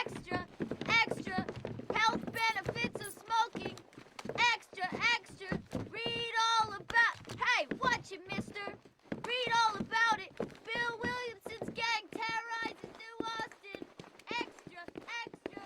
Extra! Extra! Health benefits of smoking! Extra! Extra! Read all about... Hey, watch it, mister! Read all about it! Bill Williamson's gang terrorizes New Austin! Extra! Extra!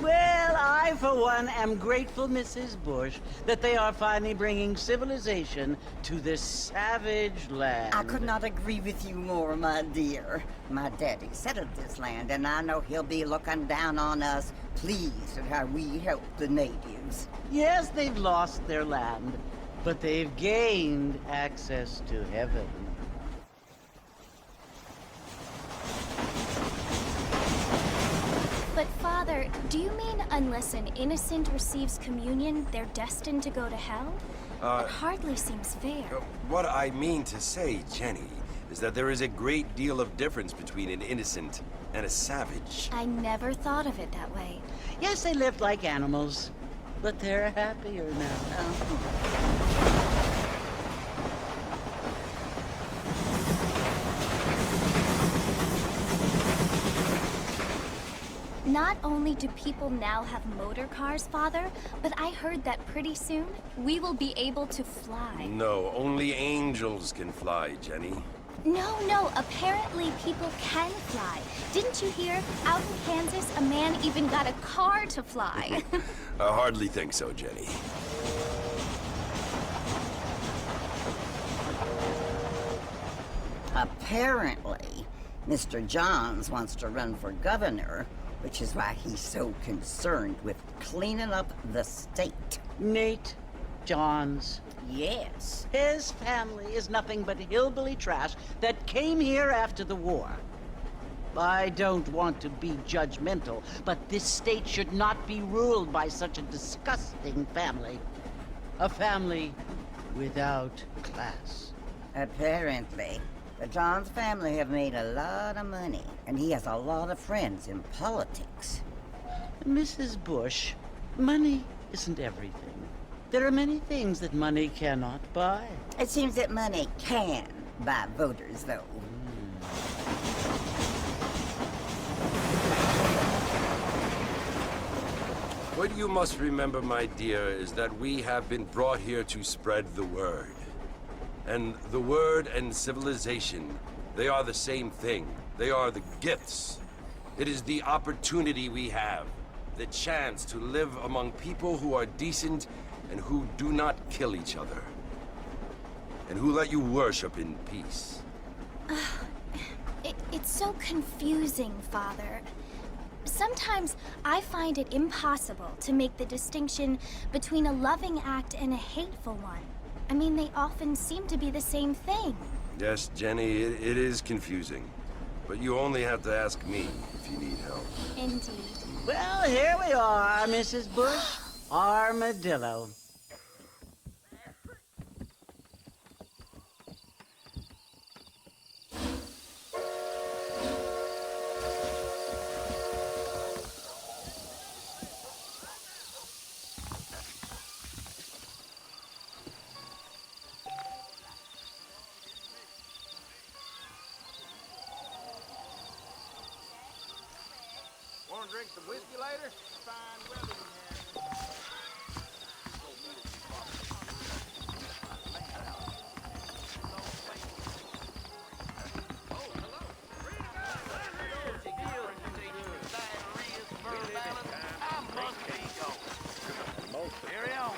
Well, I, for one, am grateful, Mrs. Bush, that they are finally bringing civilization to this savage land. I could not agree with you more, my dear. My daddy settled this land, and I know he'll be looking down on us, pleased at how we help the natives. Yes, they've lost their land, but they've gained access to heaven. But Father, do you mean unless an innocent receives communion, they're destined to go to hell? That hardly seems fair. What I mean to say, Jenny, is that there is a great deal of difference between an innocent and a savage. I never thought of it that way. Yes, they lived like animals, but they're happier now. Not only do people now have motor cars, Father, but I heard that pretty soon we will be able to fly. No, only angels can fly, Jenny. No, apparently people can fly. Didn't you hear? Out in Kansas, a man even got a car to fly. I hardly think so, Jenny. Apparently, Mr. Johns wants to run for governor, which is why he's so concerned with cleaning up the state. Nate Johns. Yes. His family is nothing but hillbilly trash that came here after the war. I don't want to be judgmental, but this state should not be ruled by such a disgusting family. A family without class. Apparently. The Johns family have made a lot of money, and he has a lot of friends in politics. Mrs. Bush, money isn't everything. There are many things that money cannot buy. It seems that money can buy voters, though. What you must remember, my dear, is that we have been brought here to spread the word. And the word and civilization, they are the same thing. They are the gifts. It is the opportunity we have, the chance to live among people who are decent and who do not kill each other. And who let you worship in peace. It's so confusing, Father. Sometimes I find it impossible to make the distinction between a loving act and a hateful one. I mean, they often seem to be the same thing. Yes, Jenny, it is confusing. But you only have to ask me if you need help. Indeed. Well, here we are, Mrs. Bush. Armadillo. Want to drink some whiskey later? Fine weather we had. Carry on.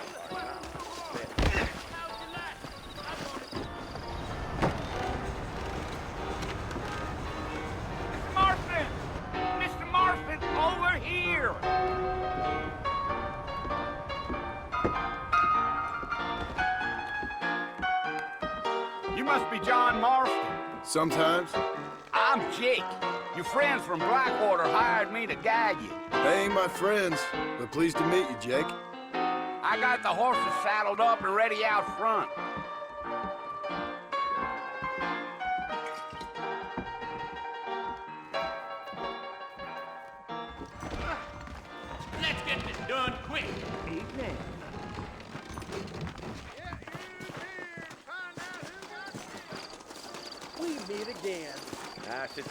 Marston! Mr. Marston, over here! You must be John Marston. Sometimes. I'm Jake. Your friends from Blackwater hired me to guide you. They ain't my friends, but pleased to meet you, Jake. I got the horses saddled up and ready out front. Let's get this done quick. Evening. We meet again. Nice to meet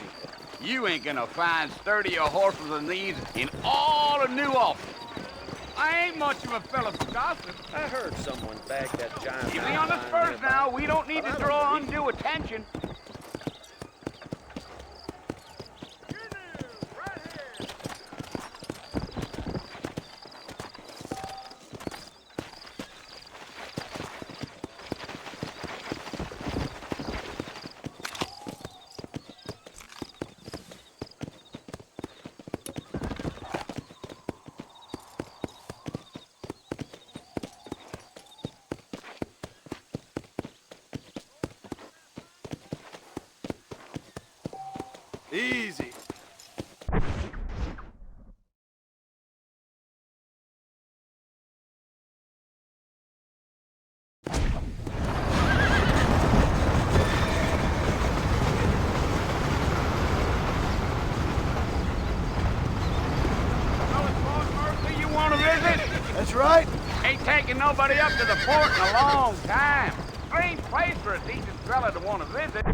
you. You ain't gonna find sturdier horses than these in all of New Ulster. I ain't much of a fella for gossip. I heard someone bagged that giant. Keep me on the spurs now. We don't need to draw undue attention. Easy. Murphy, you want to visit? That's right. Ain't taking nobody up to the fort in a long time. Strange place for a decent fella to want to visit.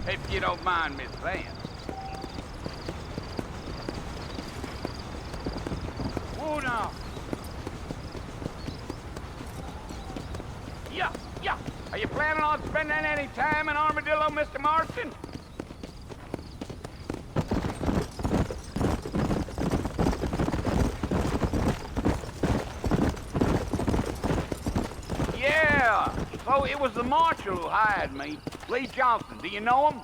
If you don't mind me saying. Whoa now. Are you planning on spending any time in Armadillo, Mr. Marston? Yeah, so it was the marshal who hired me, Lee Johnson. Do you know him?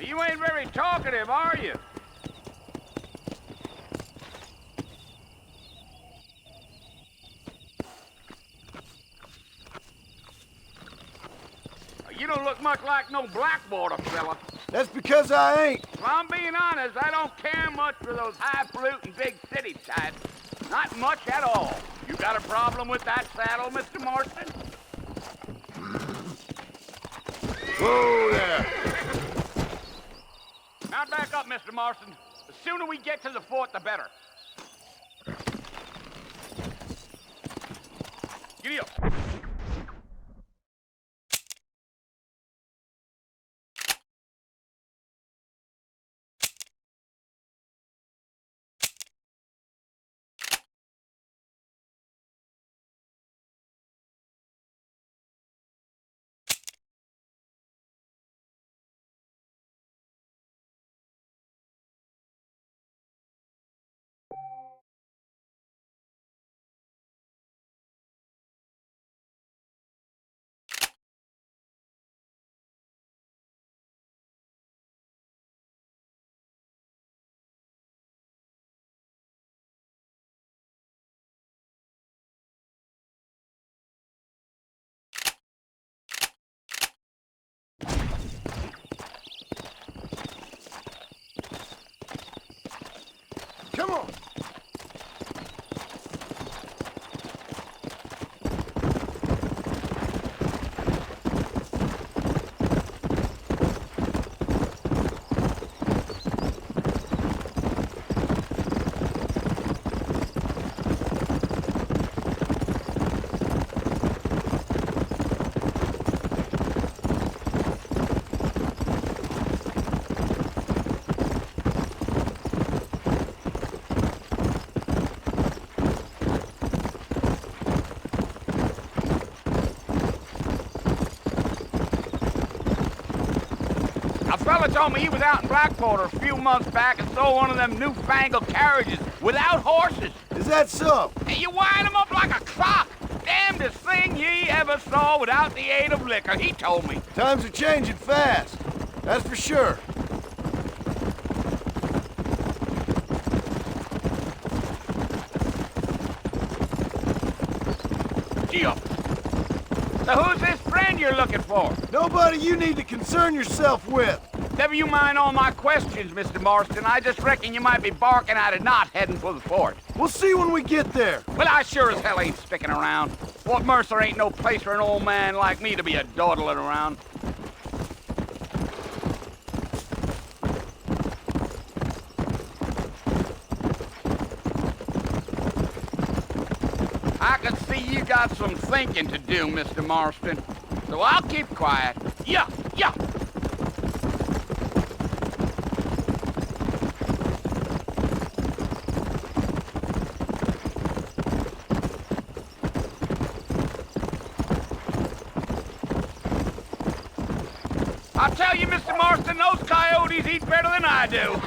You ain't very talkative, are you? You don't look much like no Blackwater fella. That's because I ain't. If I'm being honest, I don't care much for those highfalutin big city types. Not much at all. You got a problem with that saddle, Mr. Marston? Whoa there. Mount back up, Mr. Marston. The sooner we get to the fort, the better. Giddy up. Come on. A fella told me he was out in Blackwater a few months back and saw one of them newfangled carriages without horses. Is that so? And you wind 'em up like a clock. Damnedest thing ye ever saw without the aid of liquor, he told me. Times are changing fast. That's for sure. Gee up. So who's this friend you're looking for? Nobody you need to concern yourself with. Never you mind all my questions, Mr. Marston. I just reckon you might be barking at a knot heading for the fort. We'll see when we get there. Well, I sure as hell ain't sticking around. Fort Mercer ain't no place for an old man like me to be a dawdling around. I can see you got some thinking to do, Mr. Marston. So I'll keep quiet. Yeah. I'll tell you, Mr. Marston, those coyotes eat better than I do.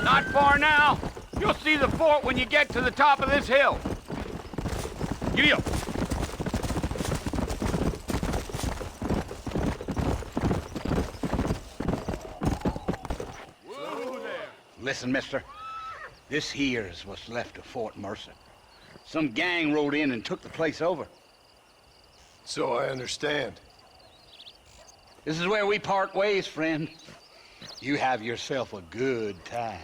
Not far now. You'll see the fort when you get to the top of this hill. Giddy up. Whoa there. Listen, mister. This here is what's left of Fort Mercer. Some gang rode in and took the place over. So I understand. This is where we part ways, friend. You have yourself a good time.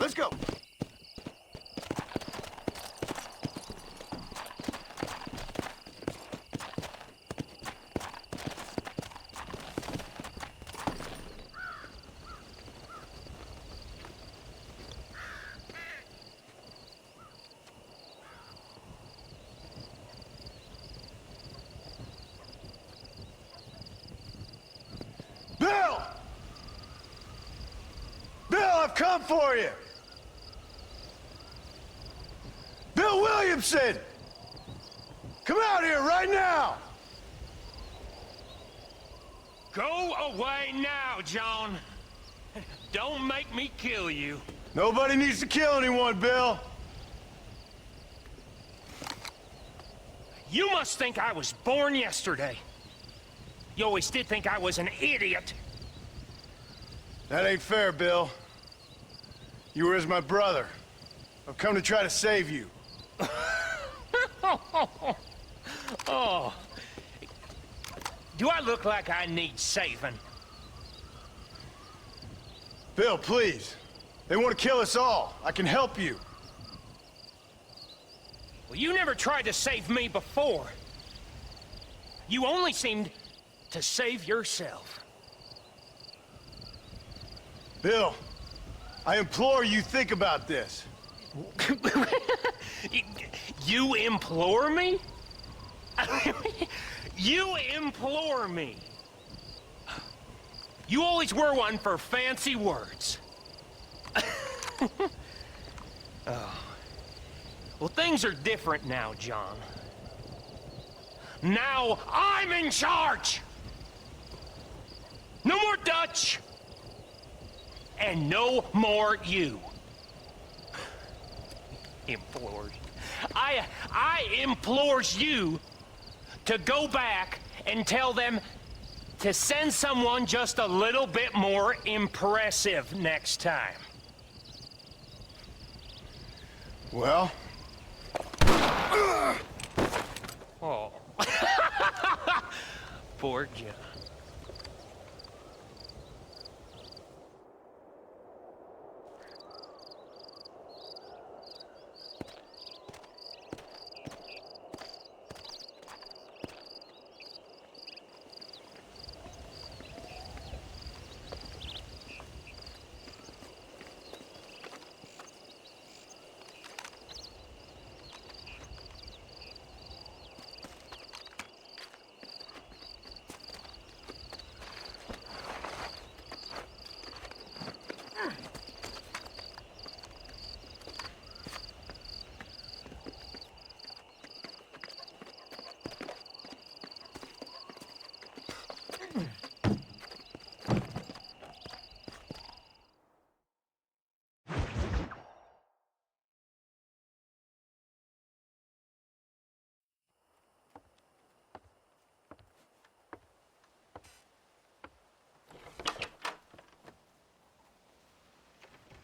Let's go. Bill! Bill, I've come for you! Bill Williamson! Come out here right now! Go away now, John. Don't make me kill you. Nobody needs to kill anyone, Bill. You must think I was born yesterday. You always did think I was an idiot. That ain't fair, Bill. You were as my brother. I've come to try to save you. Oh. Do I look like I need saving? Bill, please. They want to kill us all. I can help you. Well, you never tried to save me before. You only seemed to save yourself. Bill, I implore you think about this. You implore me? You implore me. You always were one for fancy words. Oh. Well, things are different now, John. Now I'm in charge! No more Dutch! And no more you. Implored. I implores you to go back and tell them to send someone just a little bit more impressive next time. Well? Oh. Poor John.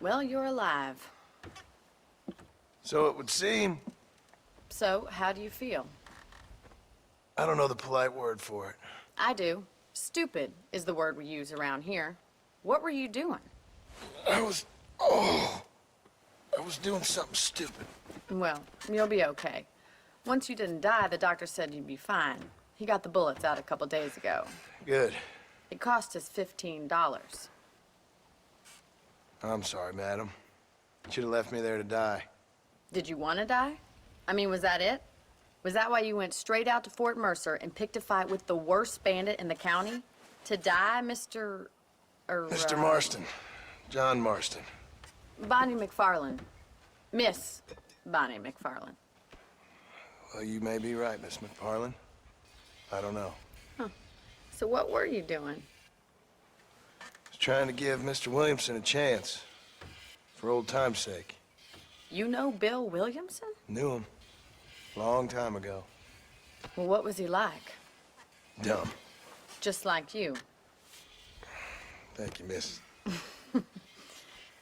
Well, you're alive. So it would seem. So, how do you feel? I don't know the polite word for it. I do. Stupid is the word we use around here. What were you doing? I was doing something stupid. Well, you'll be okay. Once you didn't die, the doctor said you'd be fine. He got the bullets out a couple days ago. Good. It cost us $15. I'm sorry, madam. You should have left me there to die. Did you want to die? I mean, was that it? Was that why you went straight out to Fort Mercer and picked a fight with the worst bandit in the county? To die, Mr. Mr. Marston. John Marston. Bonnie McFarland. Miss Bonnie McFarland. Well, you may be right, Miss McFarland. I don't know. So what were you doing? I was trying to give Mr. Williamson a chance. For old time's sake. You know Bill Williamson? Knew him. Long time ago. Well, what was he like? Dumb. Just like you. Thank you, miss.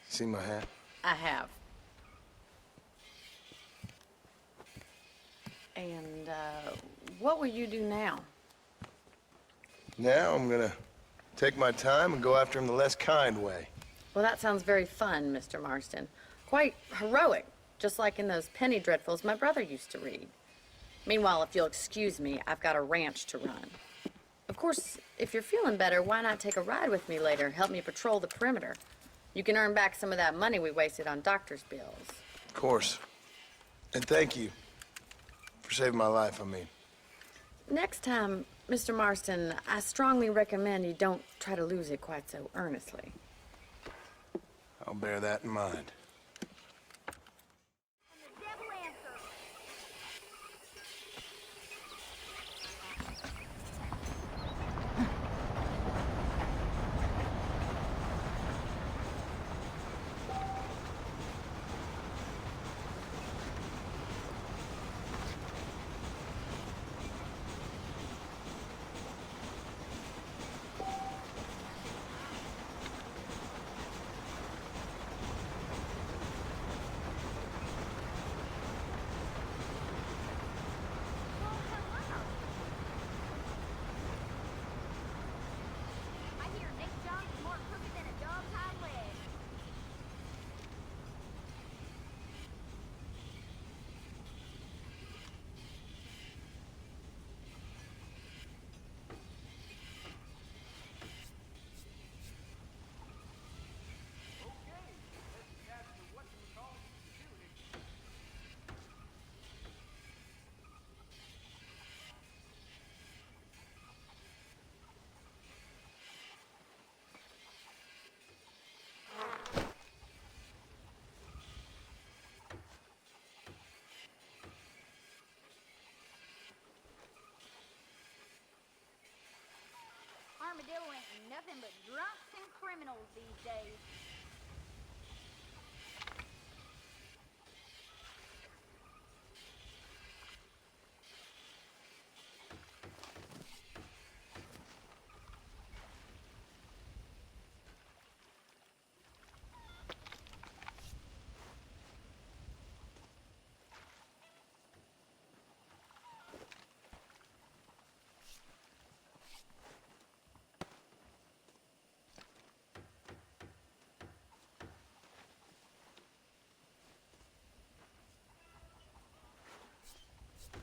See my hat? I have. And, what will you do now? Now I'm gonna take my time and go after him the less kind way. Well, that sounds very fun, Mr. Marston. Quite heroic, just like in those penny dreadfuls my brother used to read. Meanwhile, if you'll excuse me, I've got a ranch to run. Of course, if you're feeling better, why not take a ride with me later? Help me patrol the perimeter. You can earn back some of that money we wasted on doctor's bills. Of course. And thank you for saving my life, I mean. Next time, Mr. Marston, I strongly recommend you don't try to lose it quite so earnestly. I'll bear that in mind. Armadillo ain't nothing but drunks and criminals these days.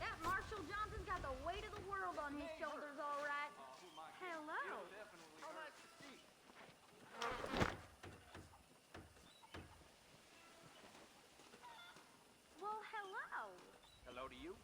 That Marshall Johnson's got the weight of the world on his shoulders, all right. Hello. Well, hello. Hello to you.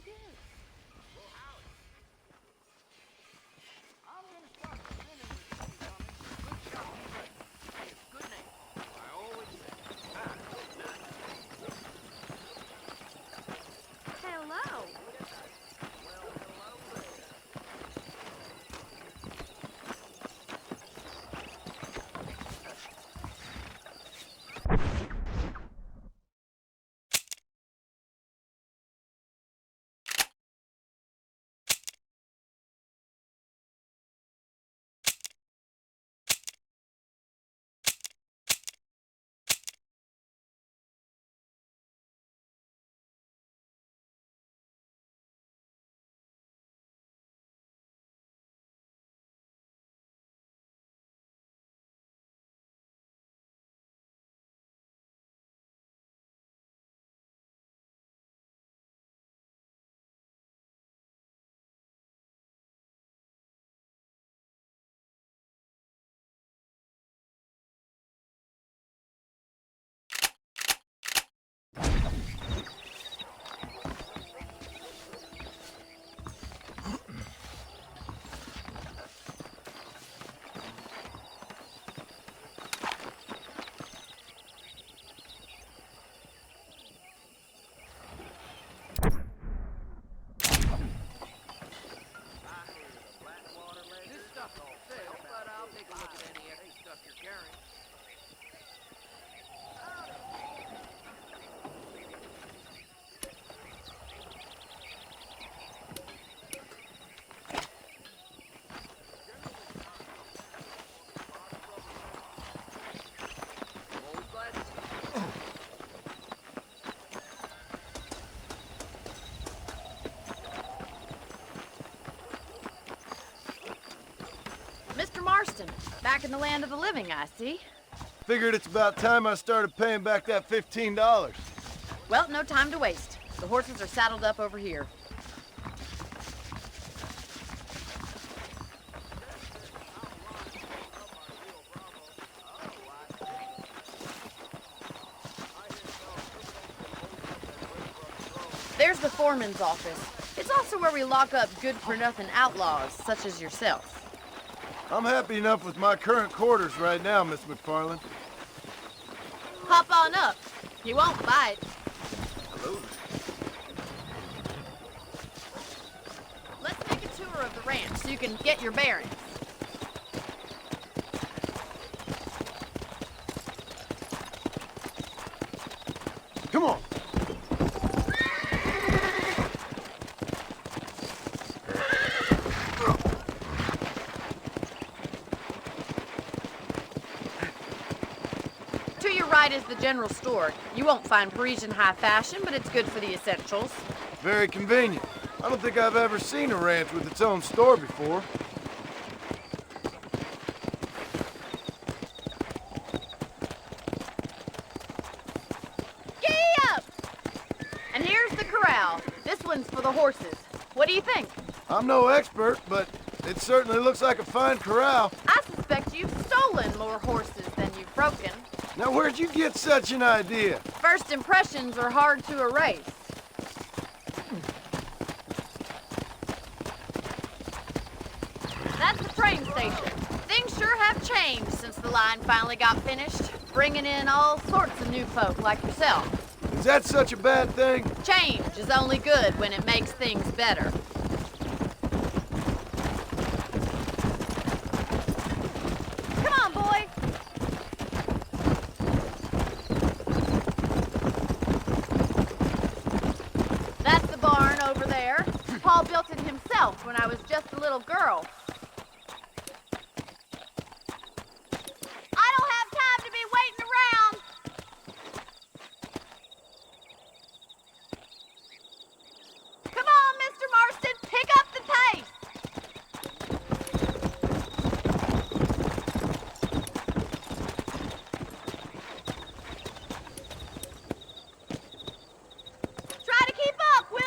Hello. Mr. Marston, back in the land of the living, I see. Figured it's about time I started paying back that $15. Well, no time to waste. The horses are saddled up over here. There's the foreman's office. It's also where we lock up good-for-nothing outlaws, such as yourself. I'm happy enough with my current quarters right now, Miss McFarland. Hop on up. You won't bite. Hello. Let's make a tour of the ranch so you can get your bearings. Come on. To your right is the general store. You won't find Parisian high fashion, but it's good for the essentials. Very convenient. I don't think I've ever seen a ranch with its own store before. Giddy up! And here's the corral. This one's for the horses. What do you think? I'm no expert, but it certainly looks like a fine corral. I suspect you've stolen more horses than you've broken. Now, where'd you get such an idea? First impressions are hard to erase. That's the train station. Things sure have changed since the line finally got finished, bringing in all sorts of new folk like yourself. Is that such a bad thing? Change is only good when it makes things better. Come on, boy. That's the barn over there. Paul built it himself when I was just a little girl. I don't have time to be waiting around. Come on, Mr. Marston, pick up the pace. Try to keep up, will you?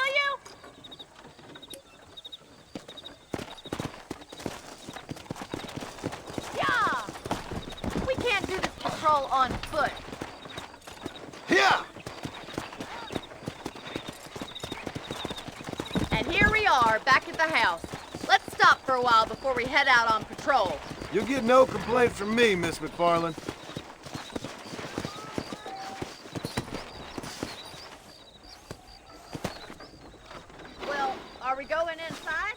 here we are, back at the house. Let's stop for a while before we head out on patrol. You'll get no complaint from me, Miss McFarland. Well, are we going inside?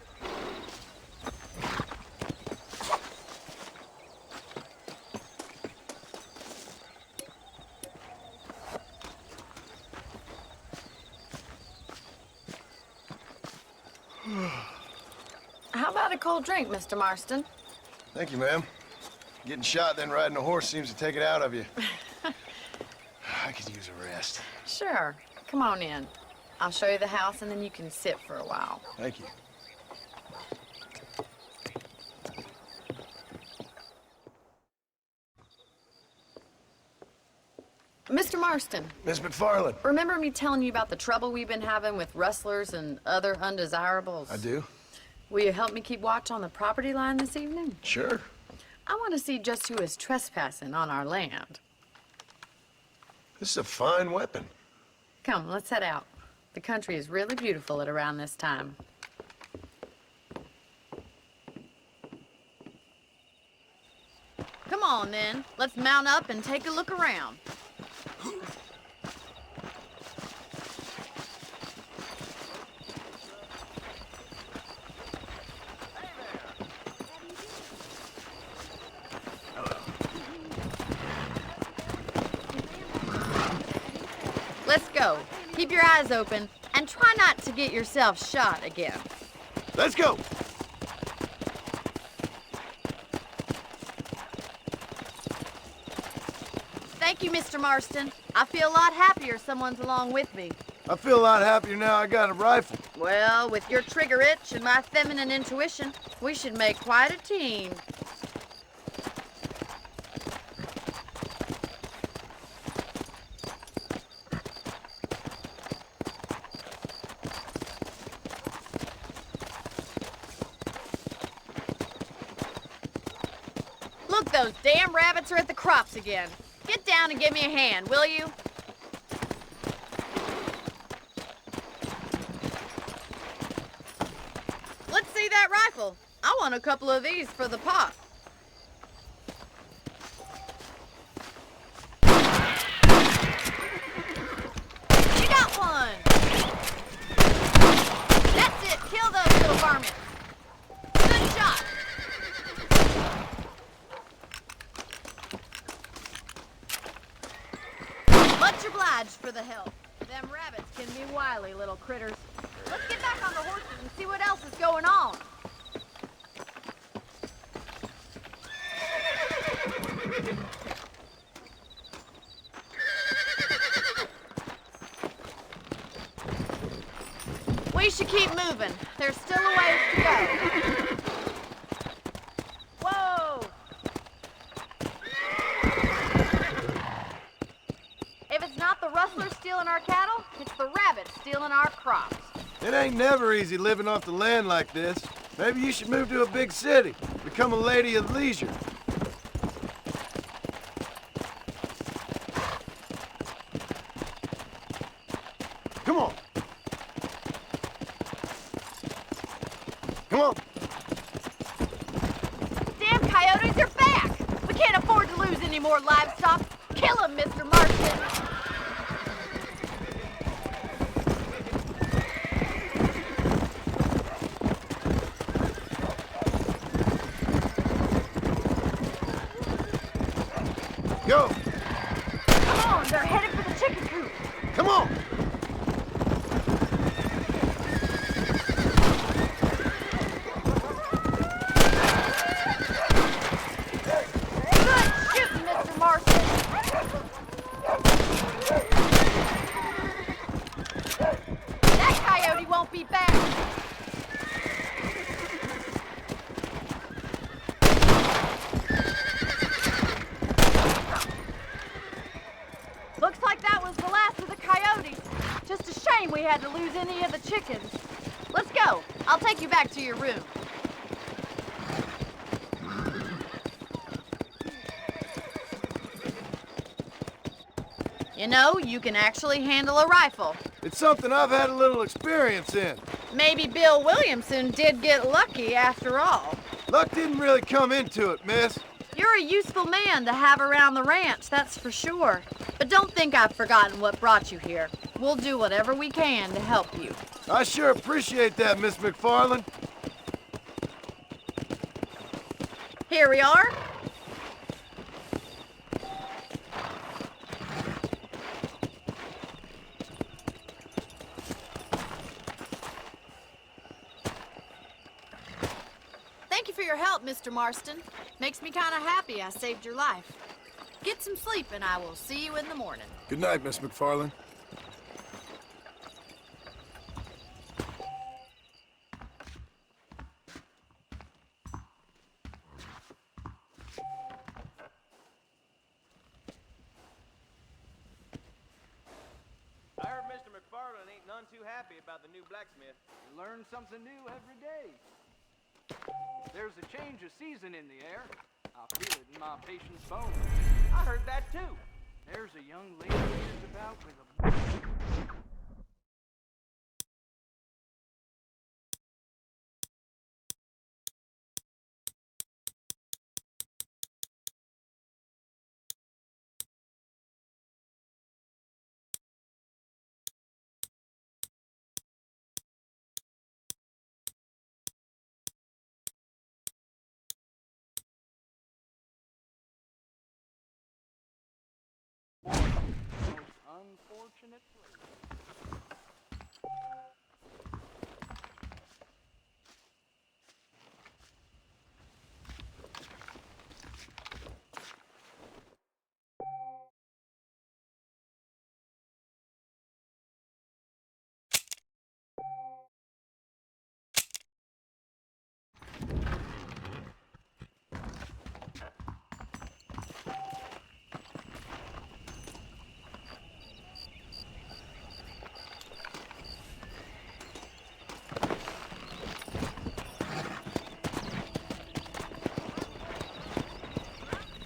How about a cold drink, Mr. Marston? Thank you, ma'am. Getting shot, then riding a horse seems to take it out of you. I could use a rest. Sure. Come on in. I'll show you the house, and then you can sit for a while. Thank you. Mr. Marston, Miss McFarland. remember me telling you about the trouble we've been having with rustlers and other undesirables? I do? Will you help me keep watch on the property line this evening? Sure. I want to see just who is trespassing on our land. This is a fine weapon. Come, let's head out. The country is really beautiful at around this time. Come on, then. Let's mount up and take a look around. Let's go. Keep your eyes open and try not to get yourself shot again. Let's go! Thank you, Mr. Marston. I feel a lot happier someone's along with me. I feel a lot happier now I got a rifle. Well, with your trigger itch and my feminine intuition, we should make quite a team. Look, those damn rabbits are at the crops again. Get down and give me a hand, will you? Let's see that rifle. I want a couple of these for the pot. You got one! That's it, kill those little varmints. Good shot. Much obliged for the help. Them rabbits can be wily little critters. Let's get back on the horses and see what else is going on. We should keep moving. There's still a ways to go. Whoa! If it's not the rustlers stealing our cattle, it's the rabbits stealing our crops. It ain't never easy living off the land like this. Maybe you should move to a big city. Become a lady of leisure. Come on. Come on. Damn coyotes are back! We can't afford to lose any more livestock. Kill them, Mr. Marston! Go. Come on, they're headed for the chicken coop. Come on. Good shooting, Mr. Marston. That coyote won't be back. Looks like that was the last of the coyotes. Just a shame we had to lose any of the chickens. Let's go. I'll take you back to your room. You know, you can actually handle a rifle. It's something I've had a little experience in. Maybe Bill Williamson did get lucky after all. Luck didn't really come into it, miss. You're a useful man to have around the ranch, that's for sure. But don't think I've forgotten what brought you here. We'll do whatever we can to help you. I sure appreciate that, Miss McFarland. Here we are. Thank you for your help, Mr. Marston. Makes me kind of happy I saved your life. Get some sleep and I will see you in the morning. Good night, Miss McFarland. I heard Mr. McFarland ain't none too happy about the new blacksmith. You learn something new every day. There's a change of season in the air. I feel it in my patient's bones. I heard that too. There's a young lady here's about with a... unfortunate place.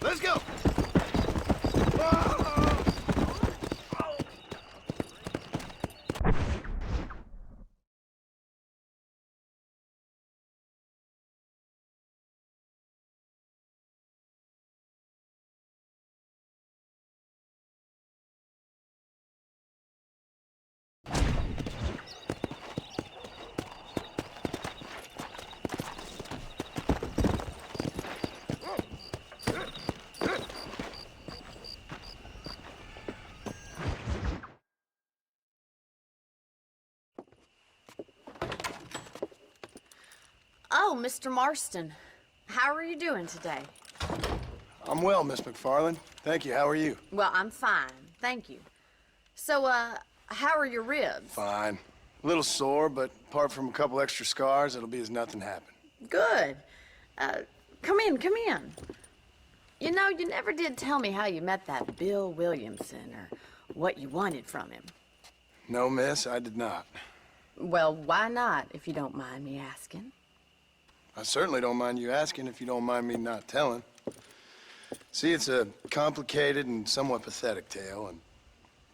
Let's go! Oh, Mr. Marston. How are you doing today? I'm well, Miss McFarland. Thank you. How are you? Well, I'm fine. Thank you. So, how are your ribs? Fine. A little sore, but apart from a couple extra scars, it'll be as nothing happened. Good. Come in, come in. You know, you never did tell me how you met that Bill Williamson or what you wanted from him. No, miss, I did not. Well, why not, if you don't mind me asking? I certainly don't mind you asking if you don't mind me not telling. See, it's a complicated and somewhat pathetic tale, and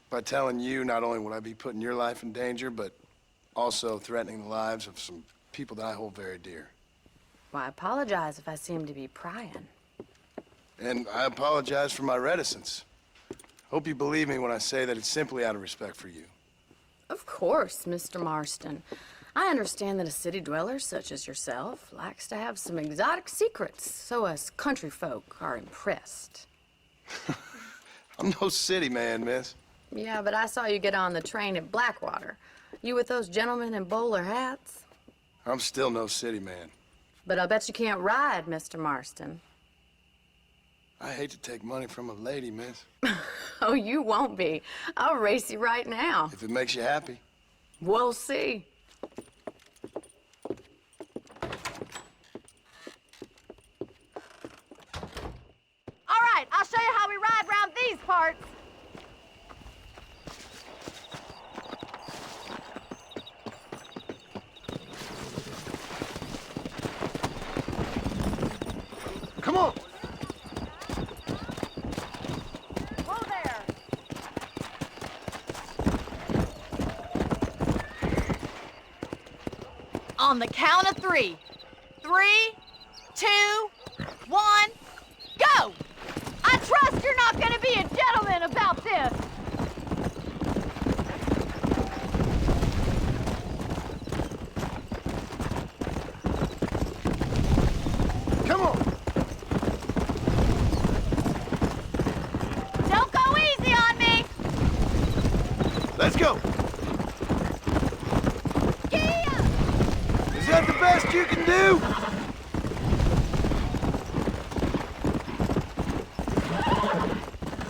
by telling you, not only would I be putting your life in danger, but also threatening the lives of some people that I hold very dear. Well, I apologize if I seem to be prying. And I apologize for my reticence. Hope you believe me when I say that it's simply out of respect for you. Of course, Mr. Marston. I understand that a city dweller such as yourself likes to have some exotic secrets, so us country folk are impressed. I'm no city man, miss. Yeah, but I saw you get on the train at Blackwater. You with those gentlemen in bowler hats? I'm still no city man. But I'll bet you can't ride, Mr. Marston. I hate to take money from a lady, miss. Oh, you won't be. I'll race you right now. If it makes you happy. We'll see. All right, I'll show you how we ride round these parts. Come on! Whoa there! On the count of 3. 3, 2, 1, go! I trust you're not gonna be a gentleman about this. Come on! Don't go easy on me! Let's go! Gia! Is that the best you can do?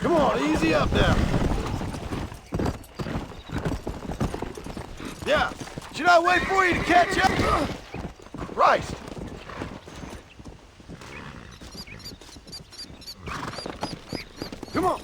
Come on, easy up now. Yeah, should I wait for you to catch up? Christ! Come on!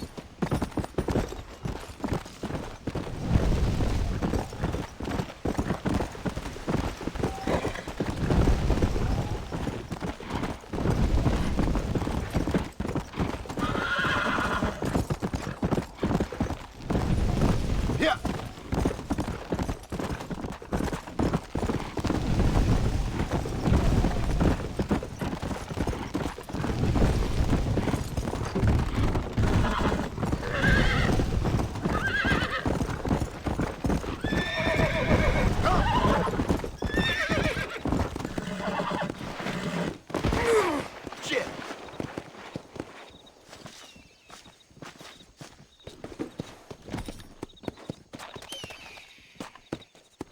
Yeah! Shit!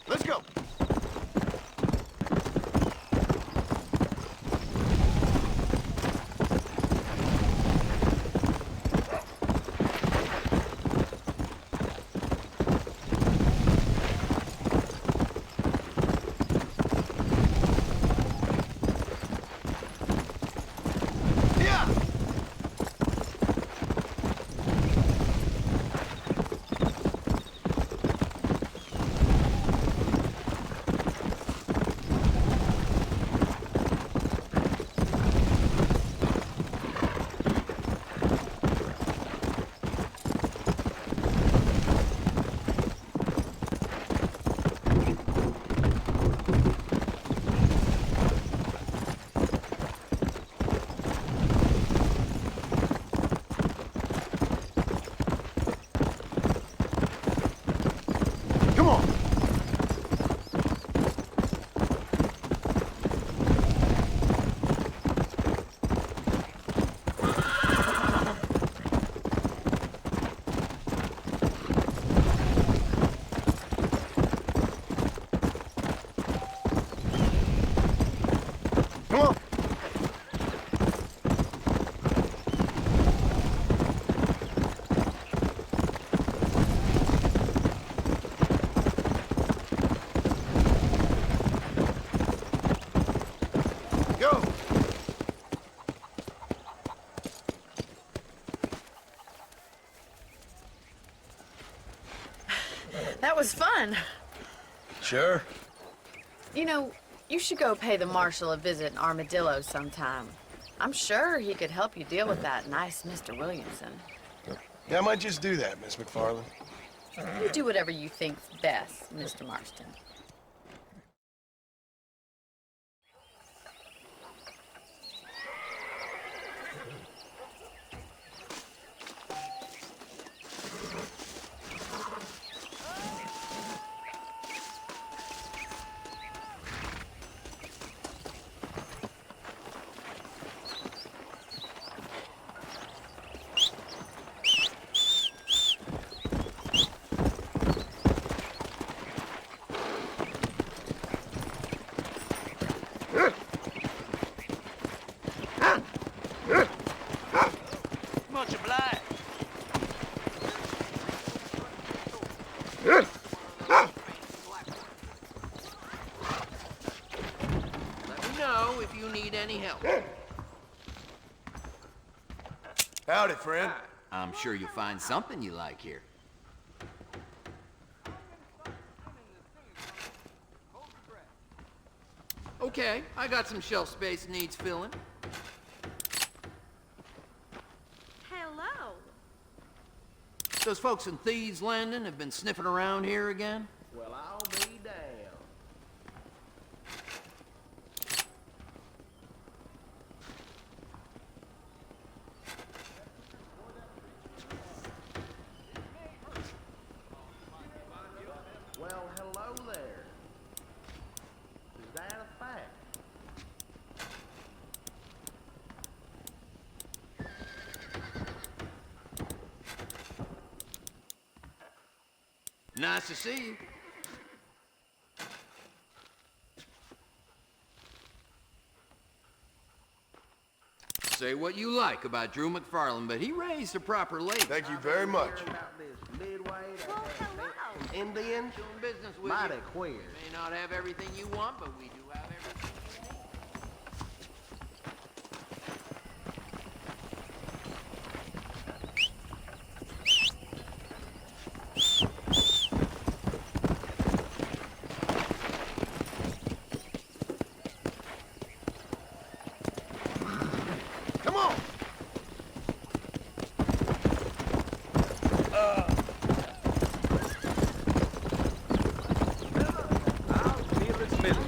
Let's go! Yeah! Come on! Come on! Go! That was fun. Sure. You know, you should go pay the marshal a visit in Armadillo sometime. I'm sure he could help you deal with that nice Mr. Williamson. Yeah, I might just do that, Miss McFarland. You do whatever you think's best, Mr. Marston. Much obliged. Let me know if you need any help. Howdy, friend. I'm sure you'll find something you like here. Okay, I got some shelf space needs filling. Hello. Those folks in Thieves Landing have been sniffing around here again? Well, I'll be damned. nice to see you. Say what you like about Drew McFarland, but he raised a proper lady. Thank you very much. Well, hello. Indian? Doing business with Mighty you. queer. May not have everything you want, but we do have everything you need. Come on! I'll feel its middle.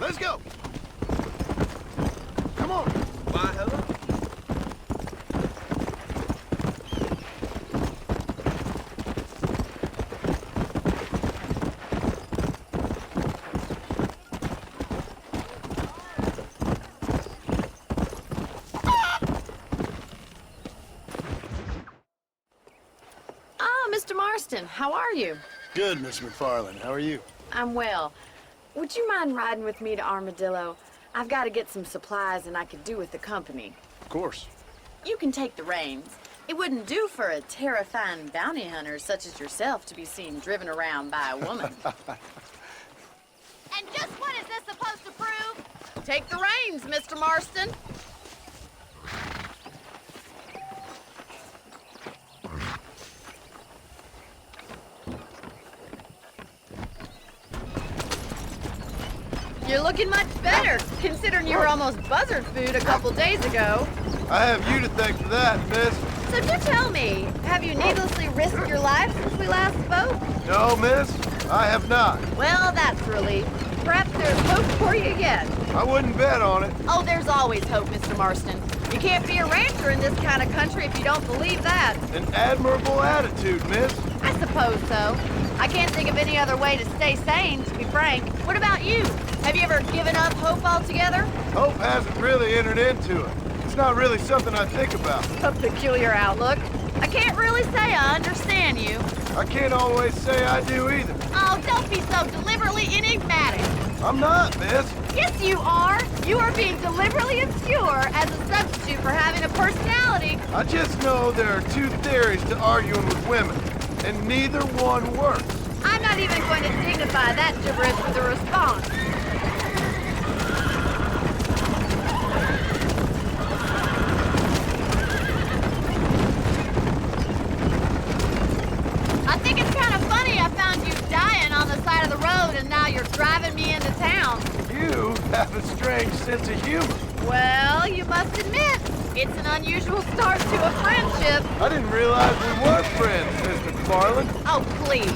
Let's go! Come on! Why, hello? Ah, Mr. Marston, how are you? Good, Miss McFarland. How are you? I'm well. Would you mind riding with me to Armadillo? I've got to get some supplies and I could do with the company. Of course. You can take the reins. It wouldn't do for a terrifying bounty hunter such as yourself to be seen driven around by a woman. And just what is this supposed to prove? Take the reins, Mr. Marston. You're looking much better, considering you were almost buzzard food a couple days ago. I have you to thank for that, miss. So do tell me, have you needlessly risked your life since we last spoke? No, miss, I have not. Well, that's a relief. Perhaps there's hope for you yet. I wouldn't bet on it. Oh, there's always hope, Mr. Marston. You can't be a rancher in this kind of country if you don't believe that. An admirable attitude, miss. I suppose so. I can't think of any other way to stay sane, to be frank. What about you? Have you ever given up hope altogether? Hope hasn't really entered into it. It's not really something I think about. A peculiar outlook. I can't really say I understand you. I can't always say I do either. Oh, don't be so deliberately enigmatic. I'm not, miss. Yes, you are. You are being deliberately obscure as a substitute for having a personality. I just know there are two theories to arguing with women, and neither one works. I'm not even going to dignify that gibberish with a response. I think it's kind of funny I found you dying on the side of the road and now you're driving me into town. You have a strange sense of humor. Well, you must admit, it's an unusual start to a friendship. I didn't realize we were friends, Miss McFarland. Oh, please.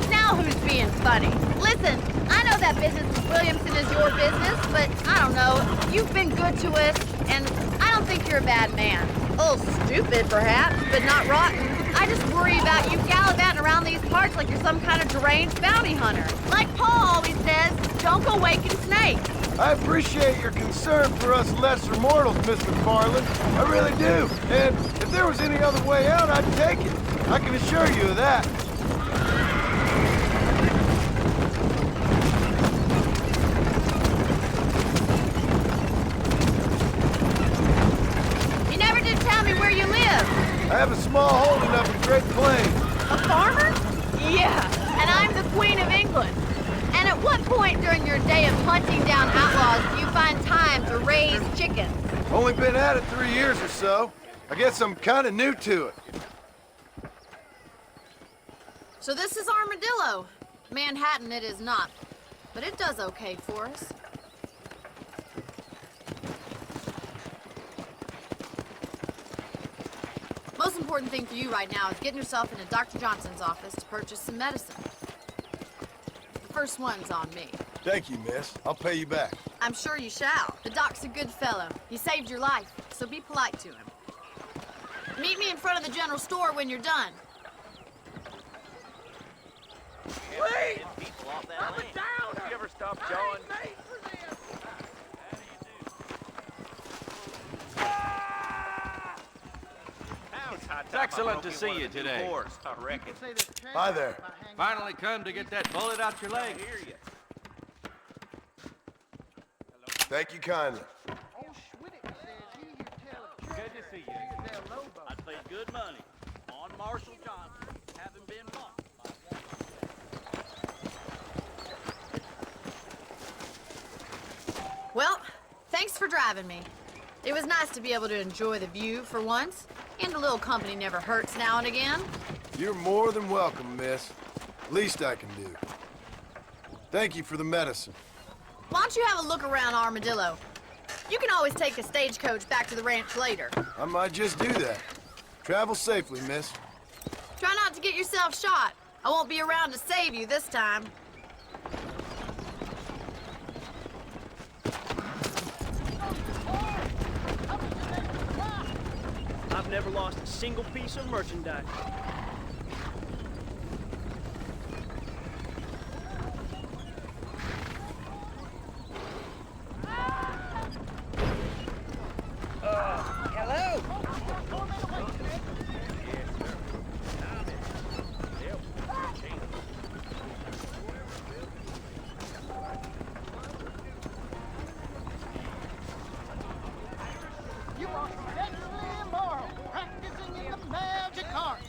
Now who's being funny? Listen, I know that business with Williamson is your business, but I don't know. You've been good to us, and I don't think you're a bad man. A little stupid, perhaps, but not rotten. I just worry about you gallivanting around these parts like you're some kind of deranged bounty hunter. Like Paul always says, don't go waking snakes. I appreciate your concern for us lesser mortals, Miss McFarland. I really do. And if there was any other way out, I'd take it. I can assure you of that. You never did tell me where you live. I have a small holding up in Great Plains. A farmer? Yeah, and I'm the Queen of England. And at what point during your day of hunting down outlaws do you find time to raise chickens? Only been at it 3 years or so. I guess I'm kind of new to it. So this is Armadillo. Manhattan it is not, but it does okay for us. Most important thing for you right now is getting yourself into Dr. Johnson's office to purchase some medicine. The first one's on me. Thank you, miss. I'll pay you back. I'm sure you shall. The doc's a good fellow. He saved your life, so be polite to him. Meet me in front of the general store when you're done. Wait! I'm a downer! Have you ever stopped John? It's excellent to see you today. I reckon. Hi there. Finally come to get that bullet out your leg. Thank you kindly. Good to see you. I'd pay good money on Marshall Johnson, having been won. Well, thanks for driving me. It was nice to be able to enjoy the view for once, and a little company never hurts now and again. You're more than welcome, miss. Least I can do. Thank you for the medicine. Why don't you have a look around Armadillo? You can always take a stagecoach back to the ranch later. I might just do that. Travel safely, miss. Try not to get yourself shot. I won't be around to save you this time. I've never lost a single piece of merchandise. Hello? You are sexually immoral, practicing in the magic art.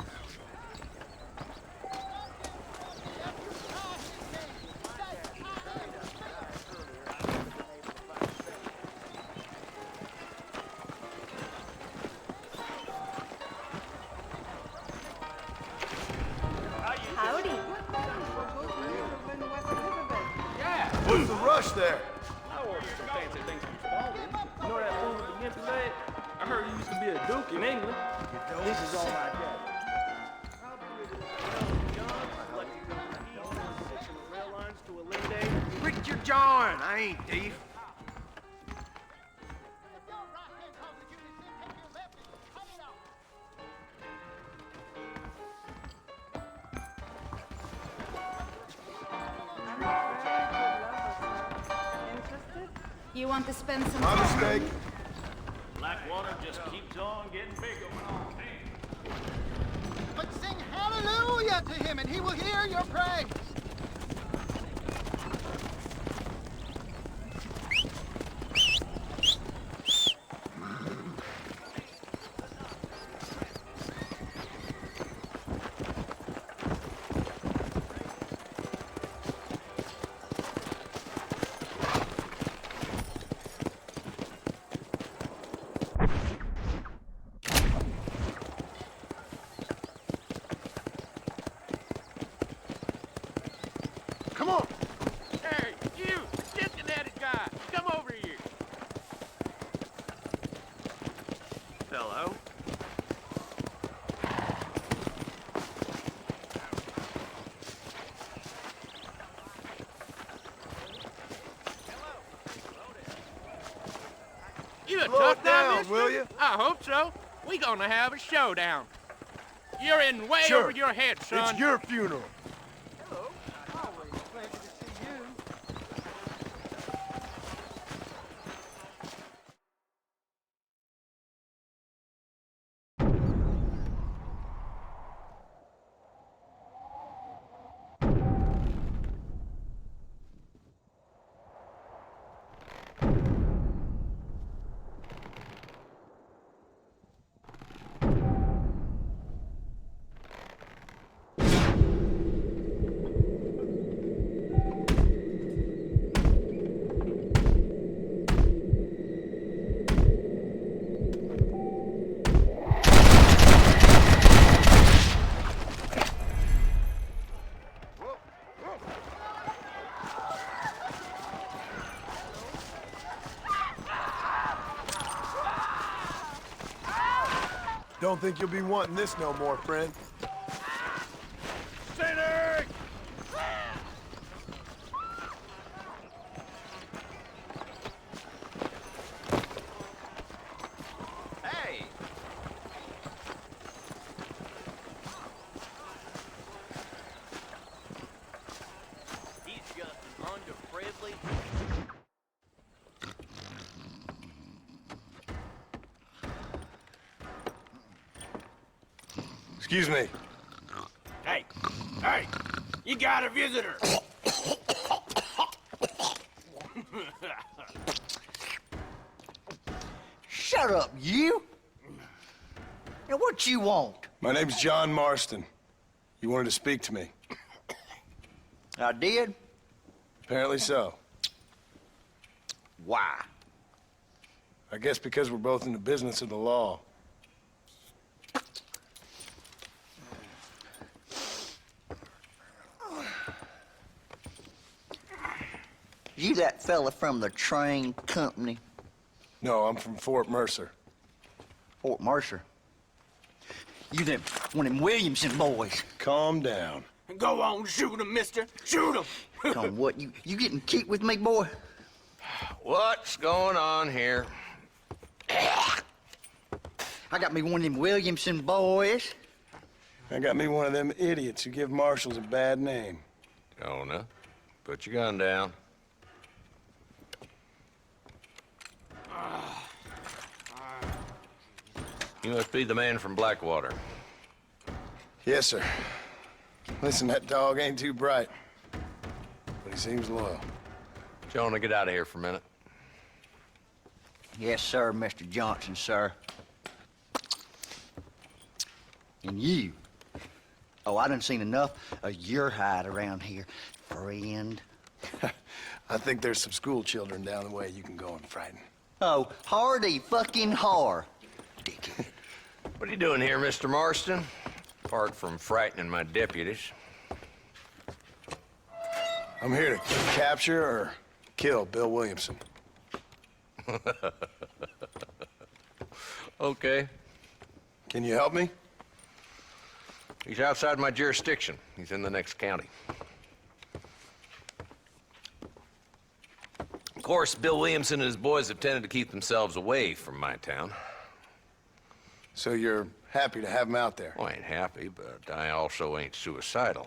Howdy. What's the rush there? I ordered some fancy things from Spalding. You know that fool with the gimpy leg? I heard he used to be a duke in England. This is all I got. Richard John, I ain't thief. You want to spend some My mistake. Blackwater just keeps on getting bigger. But sing hallelujah to him and he will hear your praise. Come on. Hey, you! Cincinnati guy! Come over here! Hello. You a Slow tough it guy, down, mister? will you? I hope so. We gonna have a showdown. You're in way Sure. over your head, son. It's your funeral. Hello. Always a pleasure to see you. Don't think you'll be wanting this no more, friend. Sinner! Hey! He's just an underprivileged. Excuse me. Hey, hey, you got a visitor. Shut up, you! Now, what you want? My name's John Marston. You wanted to speak to me. I did? Apparently so. Why? I guess because we're both in the business of the law. You that fella from the train company? No, I'm from Fort Mercer. Fort Mercer? You them, one of them Williamson boys. Calm down. Go on, shoot him, mister. Shoot him. On what, you getting cute with me, boy? What's going on here? I got me one of them Williamson boys. I got me one of them idiots who give marshals a bad name. Jonah, put your gun down. You must be the man from Blackwater. Yes, sir. Listen, that dog ain't too bright, but he seems loyal. Jonah, get out of here for a minute. Yes, sir, Mr. Johnson, sir. And you. Oh, I done seen enough of your hide around here, friend. I think there's some school children down the way you can go and frighten. Oh, hardy fucking har. What are you doing here, Mr. Marston? Apart from frightening my deputies. I'm here to capture or kill Bill Williamson. Okay. Can you help me? He's outside my jurisdiction. He's in the next county. Of course, Bill Williamson and his boys have tended to keep themselves away from my town. So you're happy to have him out there? Well, I ain't happy, but I also ain't suicidal.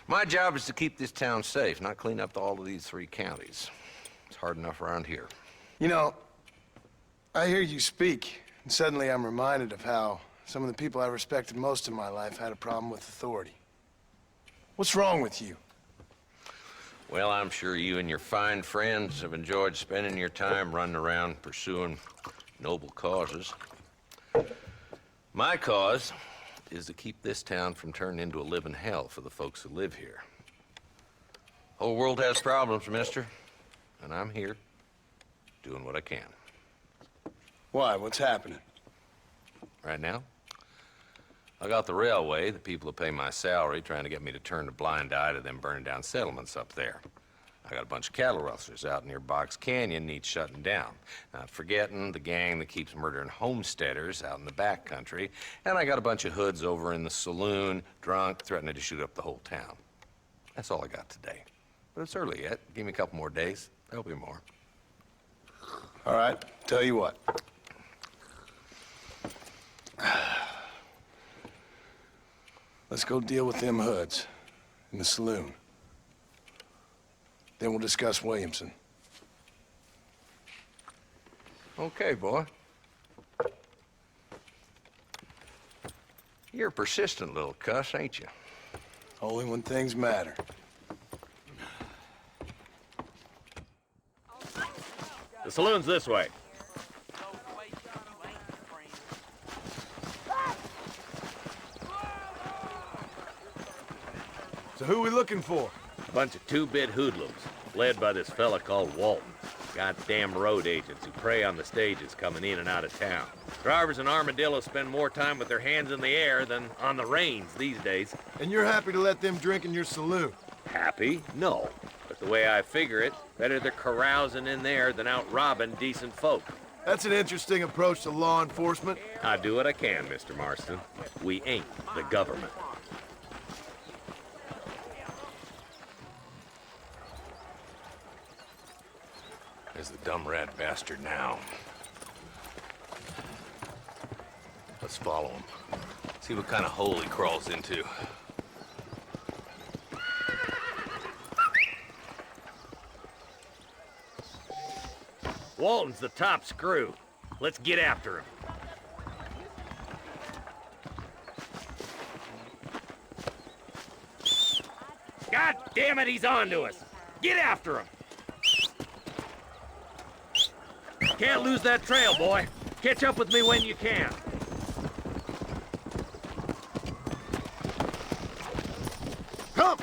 My job is to keep this town safe, not clean up all of these 3 counties. It's hard enough around here. You know, I hear you speak, and suddenly I'm reminded of how some of the people I respected most in my life had a problem with authority. What's wrong with you? Well, I'm sure you and your fine friends have enjoyed spending your time running around pursuing noble causes. My cause is to keep this town from turning into a living hell for the folks who live here. Whole world has problems, mister, and I'm here doing what I can. Why? What's happening? Right now, I got the railway, the people who pay my salary, trying to get me to turn a blind eye to them burning down settlements up there. I got a bunch of cattle rustlers out near Box Canyon needs shutting down. Not forgetting the gang that keeps murdering homesteaders out in the back country. And I got a bunch of hoods over in the saloon, drunk, threatening to shoot up the whole town. That's all I got today. But it's early yet. Give me a couple more days. There'll be more. All right, tell you what. Let's go deal with them hoods in the saloon. Then we'll discuss Williamson. Okay, boy. You're a persistent little cuss, ain't you? Only when things matter. The saloon's this way. So who are we looking for? A bunch of two-bit hoodlums, led by this fella called Walton. Goddamn road agents who prey on the stages coming in and out of town. Drivers and armadillos spend more time with their hands in the air than on the reins these days. And you're happy to let them drink in your saloon? Happy? No. But the way I figure it, better they're carousing in there than out robbing decent folk. That's an interesting approach to law enforcement. I do what I can, Mr. Marston. We ain't the government. There's the dumb rat bastard now. Let's follow him. See what kind of hole he crawls into. Walton's the top screw. Let's get after him. God damn it, he's on to us. Get after him. Can't lose that trail, boy. Catch up with me when you can. Come!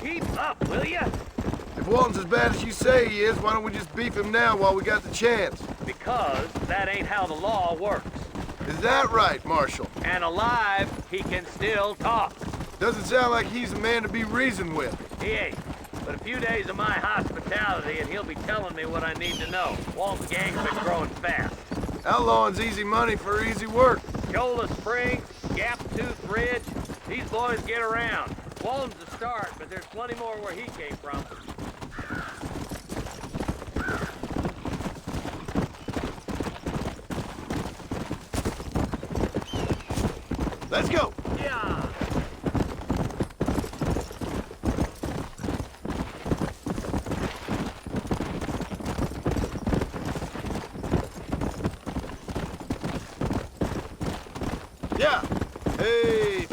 Keep up, will ya? If Walton's as bad as you say he is, why don't we just beef him now while we got the chance? Because that ain't how the law works. Is that right, Marshal? And alive, he can still talk. Doesn't sound like he's a man to be reasoned with. He ain't. But a few days of my hospitality and he'll be telling me what I need to know. Walton's gang's been growing fast. Outlawing's easy money for easy work. Shola Springs, Gap Tooth Ridge, these boys get around. Walton's the start, but there's plenty more where he came from. Let's go! Yeah! Yeah! Hey!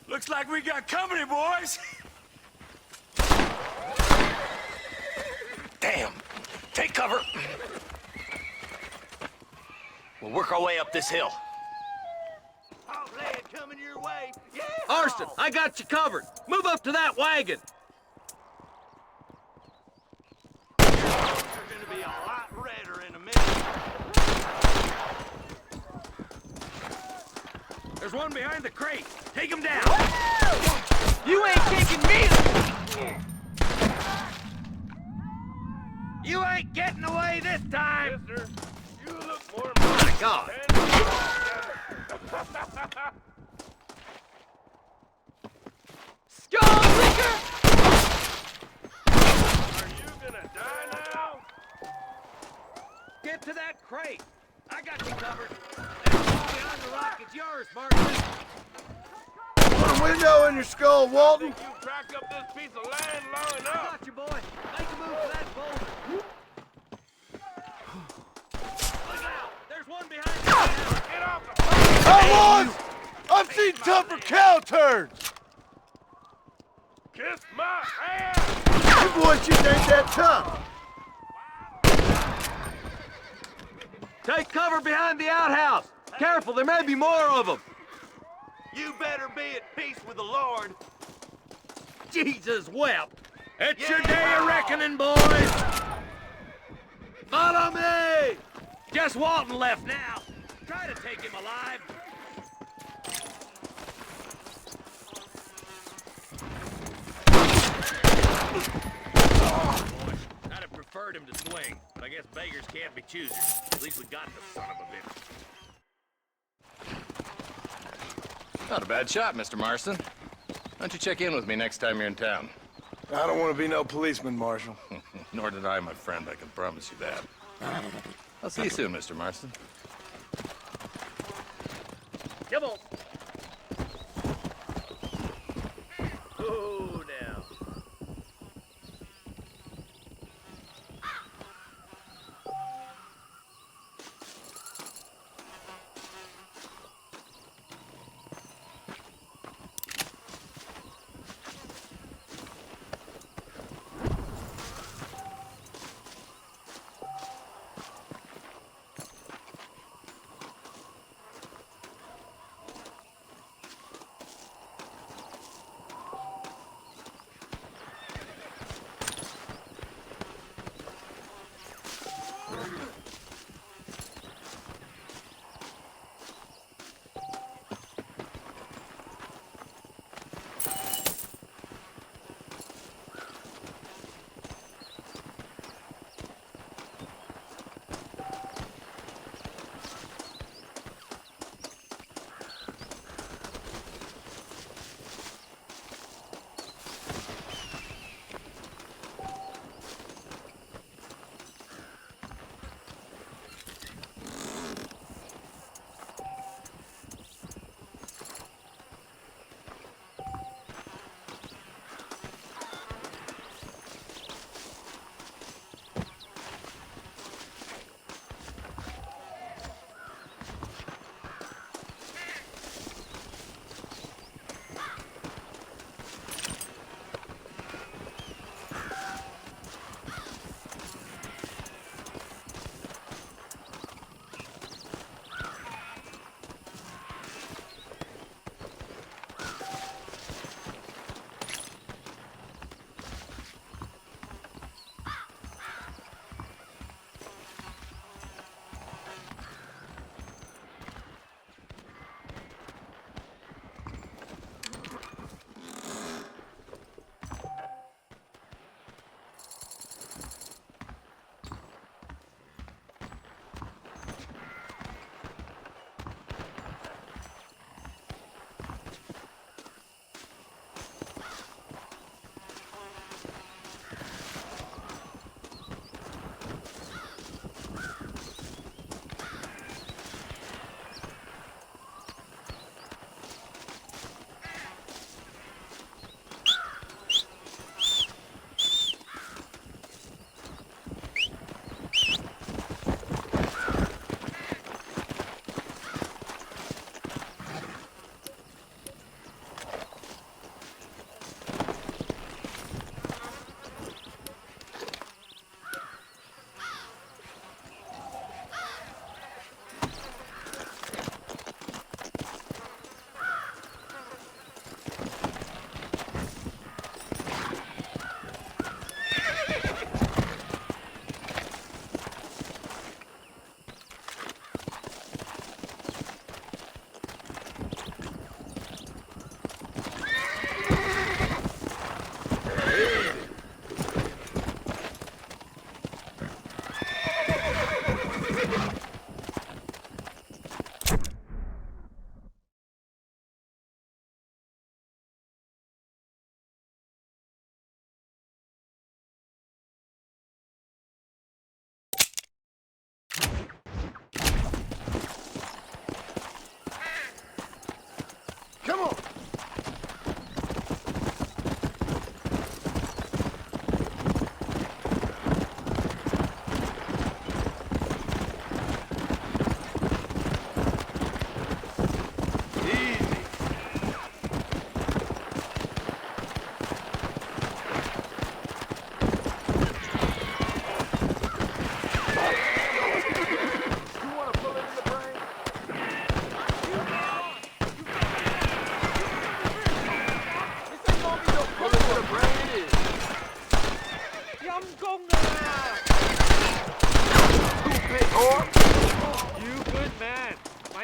Looks like we got company, boys. Damn. Take cover. We'll work our way up this hill. Coming your way. Yeah. Marston, I got you covered. Move up to that wagon. You're gonna be a lot redder in a minute. There's one behind the crate. Take him down. You ain't taking me. You ain't getting away this time. Mister, you look more. My God. Skull Licker! Are you gonna die now? Get to that crate. I got you covered. That wall behind the rock is yours, Marston. Put a window in your skull, Walton! You crack up this piece of land long enough. I got you, boy. Make a move for that boulder. Look out! There's one behind you. Get off the Outlaws! I've seen tougher cow turds! Kiss my ass! You boys just ain't that tough! Take cover behind the outhouse. Careful, there may be more of them. You better be at peace with the Lord. Jesus wept. It's your day of reckoning, boys. Follow me. Just Walton left now. Try to take him alive. I'd have preferred him to swing, but I guess beggars can't be choosers. At least we got the son of a bitch. Not a bad shot, Mr. Marston. Why don't you check in with me next time you're in town? I don't want to be no policeman, Marshal. Nor did I, my friend. I can promise you that. I'll see you soon, Mr. Marston. Come on. Oh, now.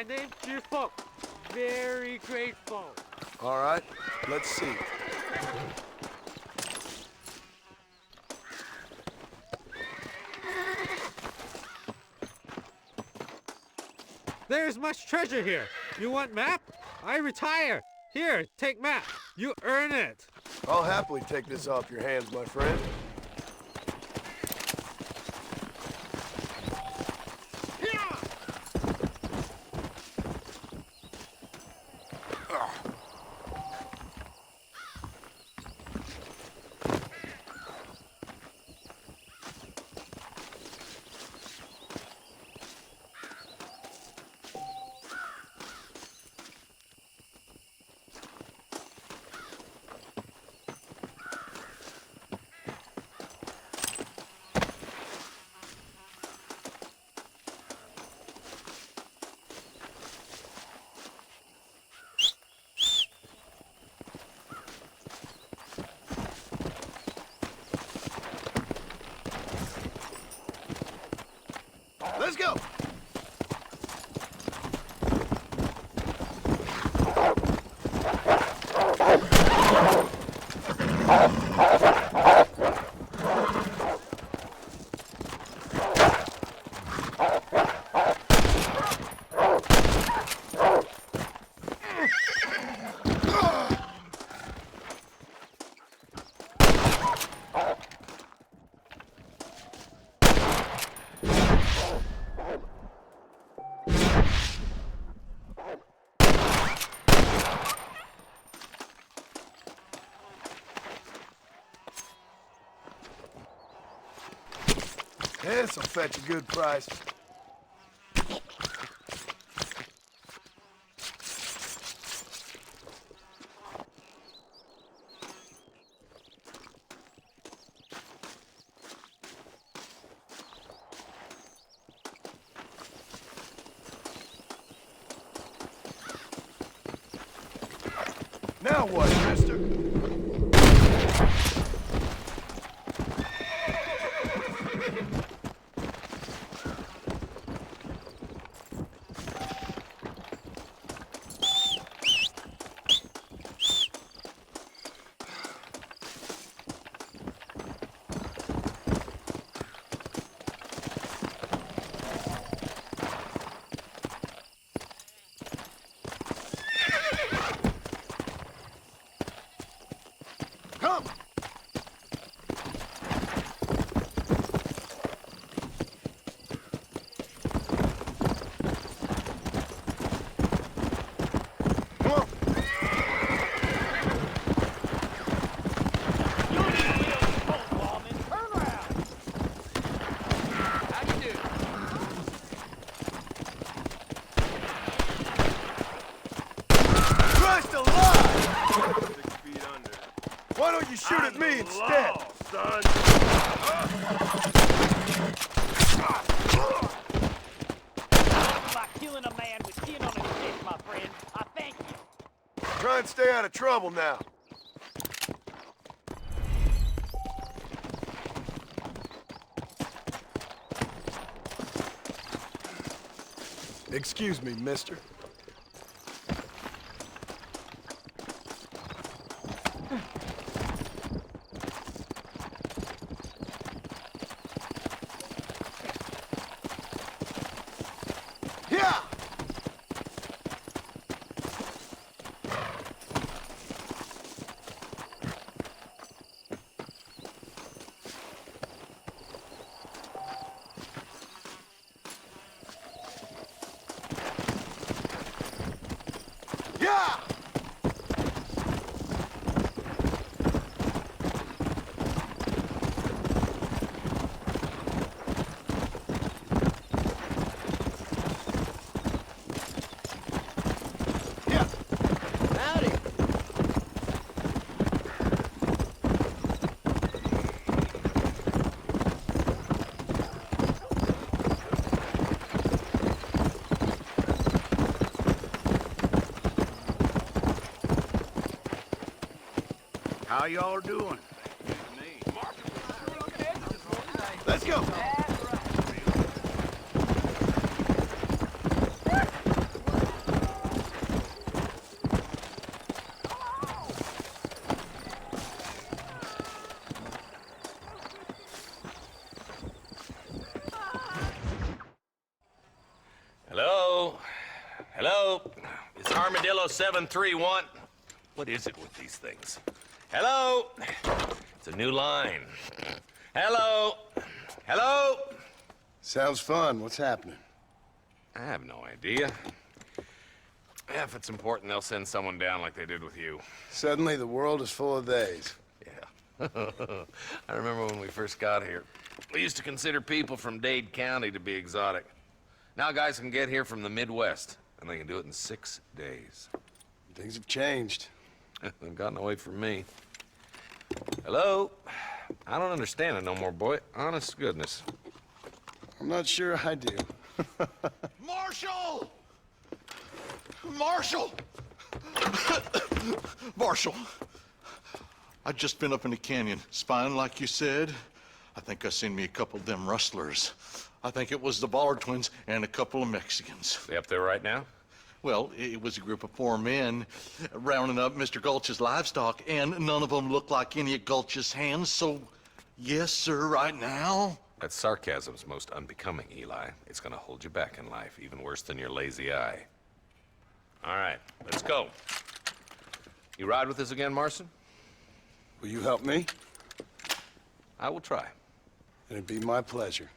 My name's Jufo. Very grateful. All right, let's see. There's much treasure here. You want map? I retire. Here, take map. You earn it. I'll happily take this off your hands, my friend. Let's go! This'll fetch a good price. Now what, mister? Come! Christ alive! 6 feet under. Why don't you shoot at me instead? Son. Like killing a man with skin on his fist, my friend. I thank you. Try and stay out of trouble now. Excuse me, mister. Yeah! Yeah! Yeah! Howdy! How y'all doing? Let's go! Hello? Is Armadillo 731? What is it with these things? Hello? It's a new line. Hello? Hello? Sounds fun. What's happening? I have no idea. Yeah, if it's important, they'll send someone down like they did with you. Suddenly, the world is full of theys. Yeah. I remember when we first got here. We used to consider people from Dade County to be exotic. Now guys can get here from the Midwest, and they can do it in 6 days. Things have changed. They've gotten away from me. Hello? I don't understand it no more, boy. Honest to goodness. I'm not sure I do. Marshal! Marshal! Marshal! I've just been up in the canyon, spying like you said. I think I seen me a couple of them rustlers. I think it was the Ballard twins and a couple of Mexicans. They up there right now? Well, it was a group of 4 men rounding up Mr. Gulch's livestock, and none of them looked like any of Gulch's hands, so yes, sir, right now. That sarcasm's most unbecoming, Eli. It's gonna hold you back in life, even worse than your lazy eye. All right, let's go. You ride with us again, Marston? Will you help me? I will try. It'd be my pleasure.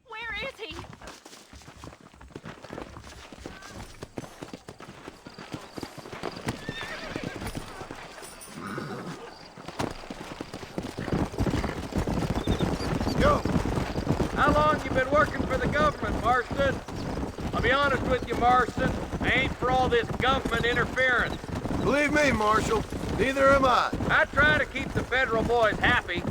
Where is he? Go! How long you been working for the government, Marston? I'll be honest with you, Marston. I ain't for all this government interference. Believe me, Marshal, neither am I. I try to keep the federal boys happy.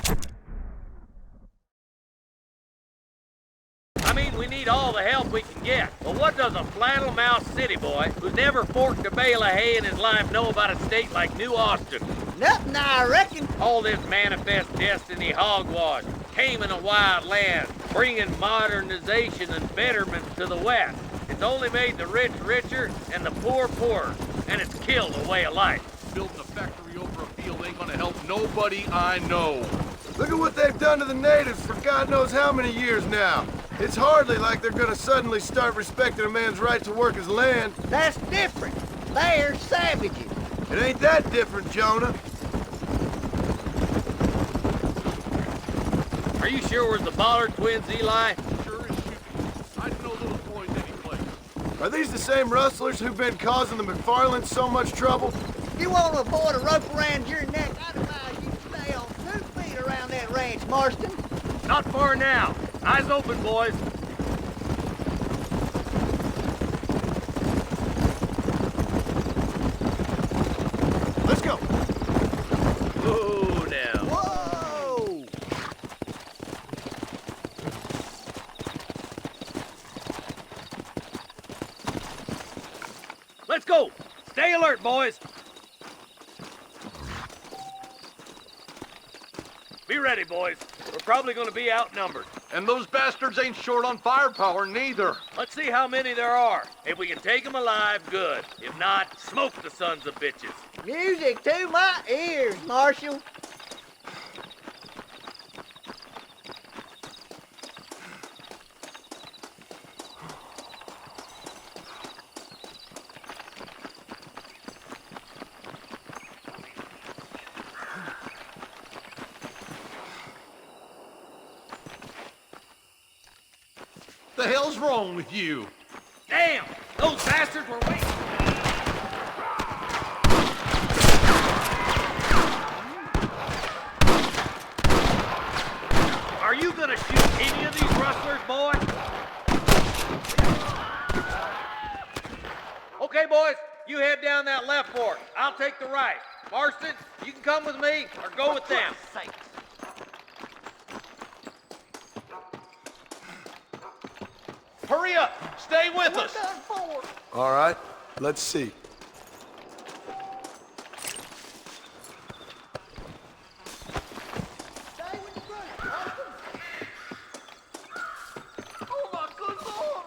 I mean, we need all the help we can get. But what does a flannel-mouthed city boy who's never forked a bale of hay in his life know about a state like New Austin? Nothing, I reckon. All this manifest destiny hogwash, taming a wild land, bringing modernization and betterment to the West. It's only made the rich richer and the poor poorer, and it's killed a way of life. Building a factory over a field ain't gonna help nobody I know. Look at what they've done to the natives for God knows how many years now. It's hardly like they're gonna suddenly start respecting a man's right to work his land. That's different. They're savages. It ain't that different, Jonah. Are you sure we're the Ballard twins, Eli? Sure as shooting. I'd know those boys any place. Are these the same rustlers who've been causing the McFarlands so much trouble? If you want to avoid a rope around your neck, I'd advise you stay on 2 feet around that ranch, Marston. Not far now. Eyes open, boys. Let's go. Whoa, now. Whoa! Let's go. Stay alert, boys. Be ready, boys. We're probably going to be outnumbered. And those bastards ain't short on firepower, neither. Let's see how many there are. If we can take them alive, good. If not, smoke the sons of bitches. Music to my ears, Marshal. The hell's wrong with you? Damn! Those bastards were waiting. Are you gonna shoot any of these rustlers, boy? Okay, boys, you head down that left fork. I'll take the right. Marston, you can come with me or go with them. Hurry up! Stay with us! All right, let's see. Oh, my good Lord!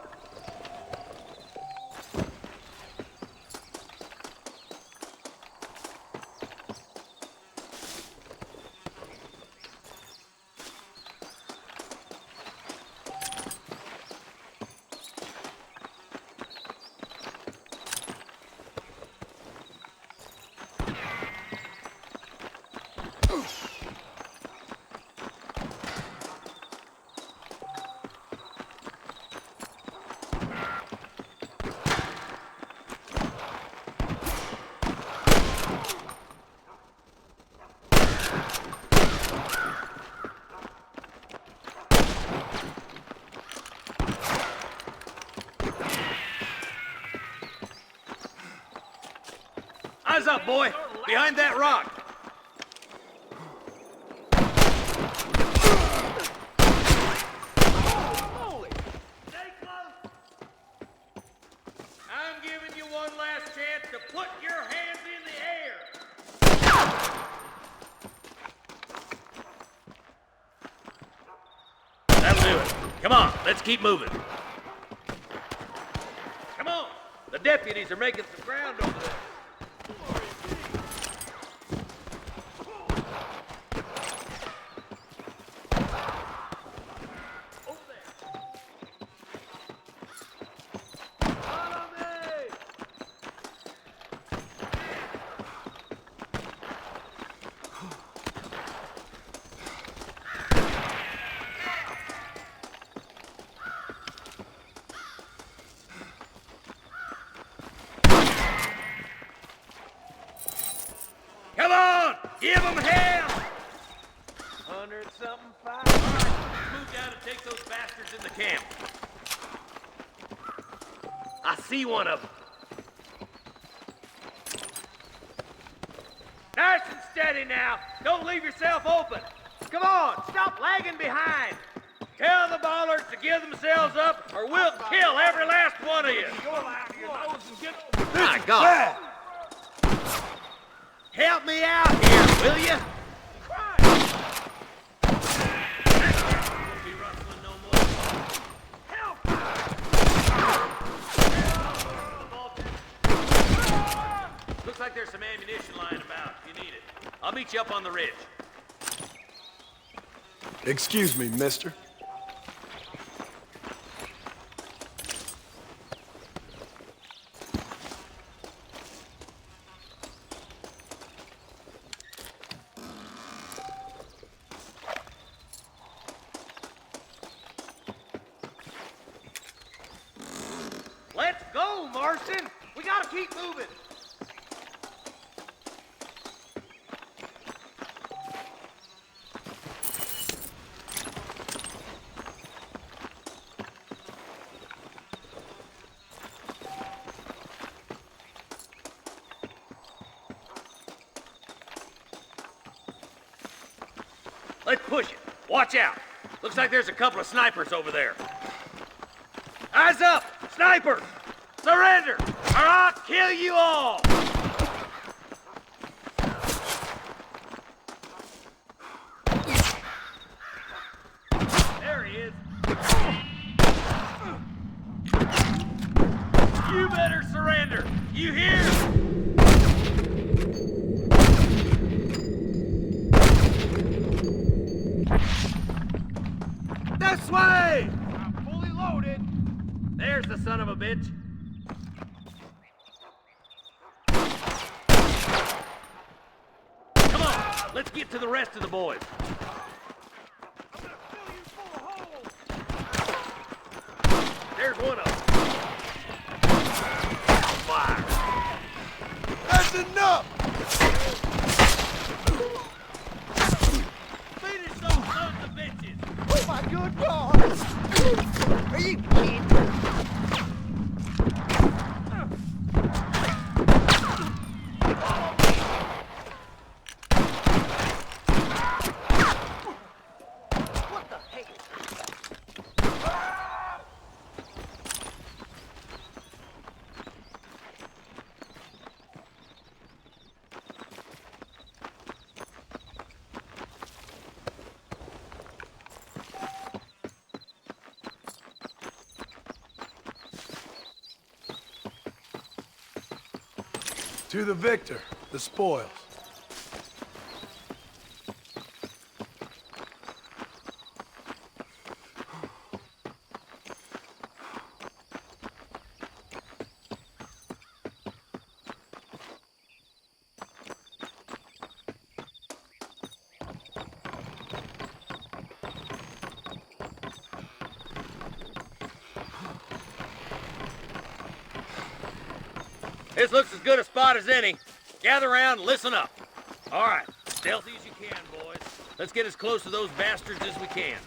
Eyes up, boy! Behind that rock! I'm giving you one last chance to put your hands in the air! That'll do it. Come on, let's keep moving. Come on! The deputies are making some ground over there. Come on! Give them hell! 100-something fire. Move down and take those bastards in the camp. I see one of them. Nice and steady now. Don't leave yourself open. Come on, stop lagging behind. Tell the ballers to give themselves up or we'll kill every last one of you. My God. Help me out here, will you? Looks like there's some ammunition lying about if you need it. I'll meet you up on the ridge. Excuse me, mister. Let's go, Marston! We gotta keep moving! Let's push it. Watch out. Looks like there's a couple of snipers over there. Eyes up! Snipers! Surrender, or I'll kill you all! There he is. You better surrender. You hear? This way! I'm fully loaded. There's the son of a bitch. Come on, let's get to the rest of the boys. There's one of them. Fire. That's enough! Finish those sons of bitches. Oh my good God! Are you kidding? To the victor, the spoils. This looks as good a spot as any. Gather around and listen up. All right, stealthy as you can, boys. Let's get as close to those bastards as we can.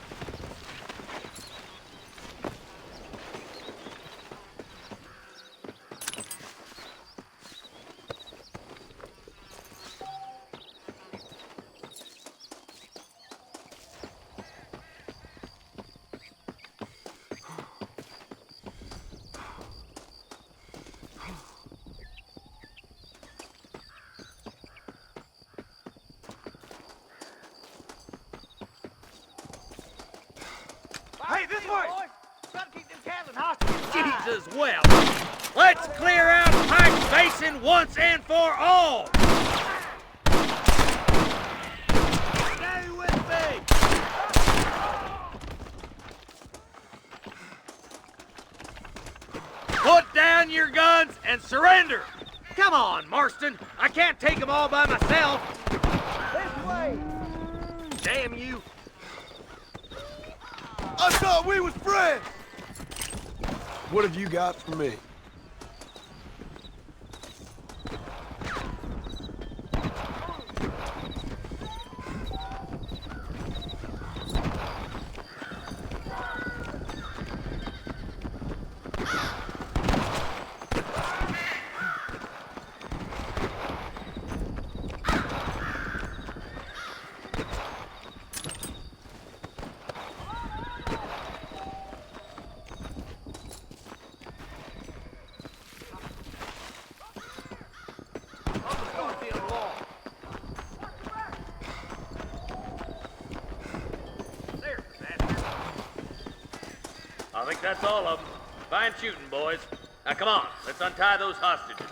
this way! Try to keep them cattle hostage. Jesus, well, let's clear out Pike's Basin once and for all! Stay with me! Put down your guns and surrender! Come on, Marston. I can't take them all by myself. This way! Damn you. I thought we was friends! What have you got for me? I think that's all of them. Fine shooting, boys. Now come on, let's untie those hostages.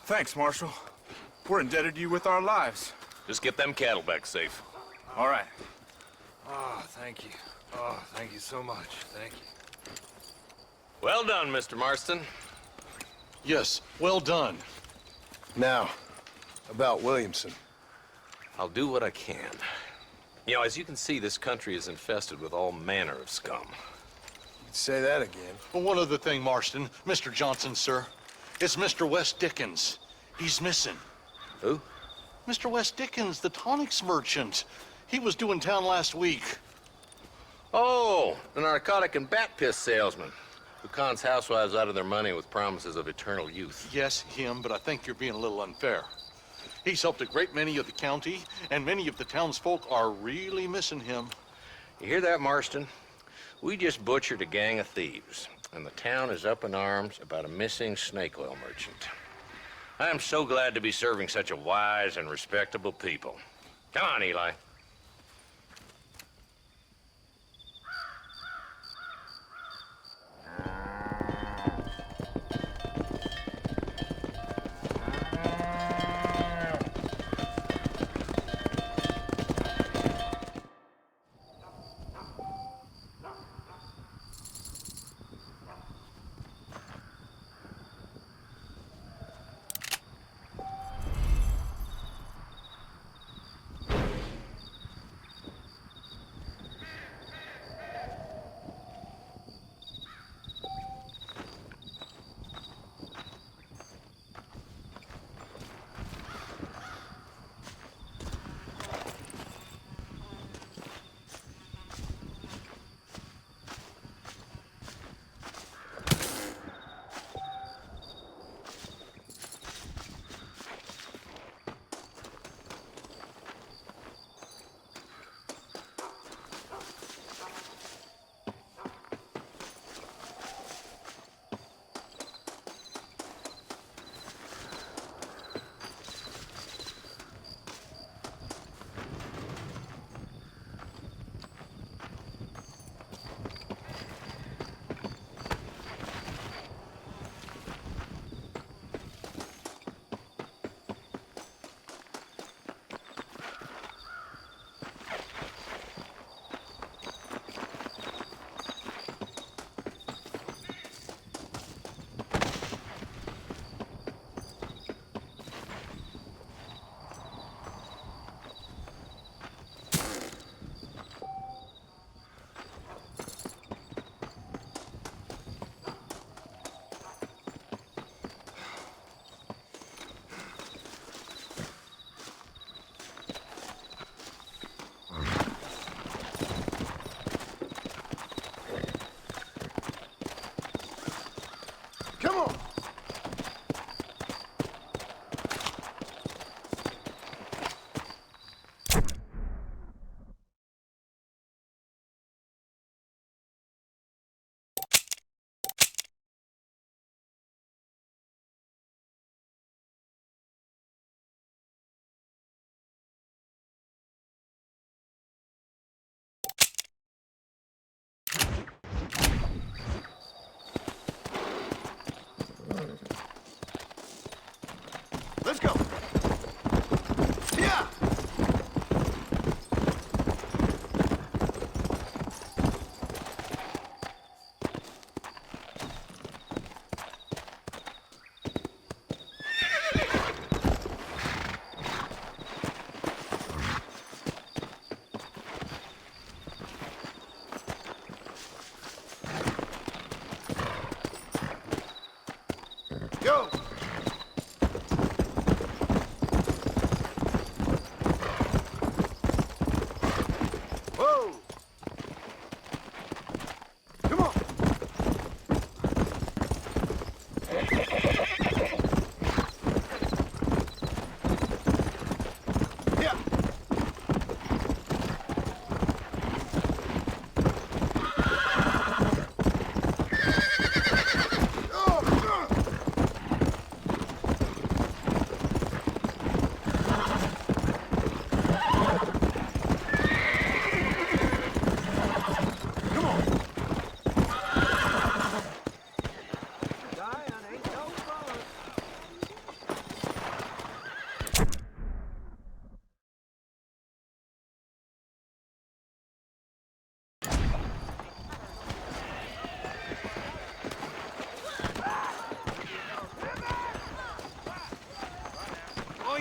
Thanks, Marshal. We're indebted to you with our lives. Just get them cattle back safe. All right. Oh, thank you. Oh, thank you so much. Thank you. Well done, Mr. Marston. Yes, well done. Now, about Williamson. I'll do what I can. You know, as you can see, this country is infested with all manner of scum. Say that again. Well, one other thing, Marston. Mr. Johnson, sir. It's Mr. Wes Dickens. He's missing. Who? Mr. Wes Dickens, the tonics merchant. He was due in town last week. Oh, the narcotic and bat piss salesman who cons housewives out of their money with promises of eternal youth. Yes, him, but I think you're being a little unfair. He's helped a great many of the county, and many of the townsfolk are really missing him. You hear that, Marston? We just butchered a gang of thieves, and the town is up in arms about a missing snake oil merchant. I am so glad to be serving such a wise and respectable people. Come on, Eli.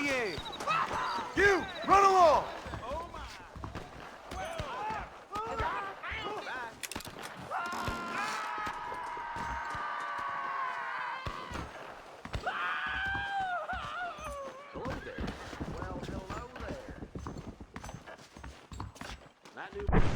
air. You, run along! Hello there. Well, hello there. That new...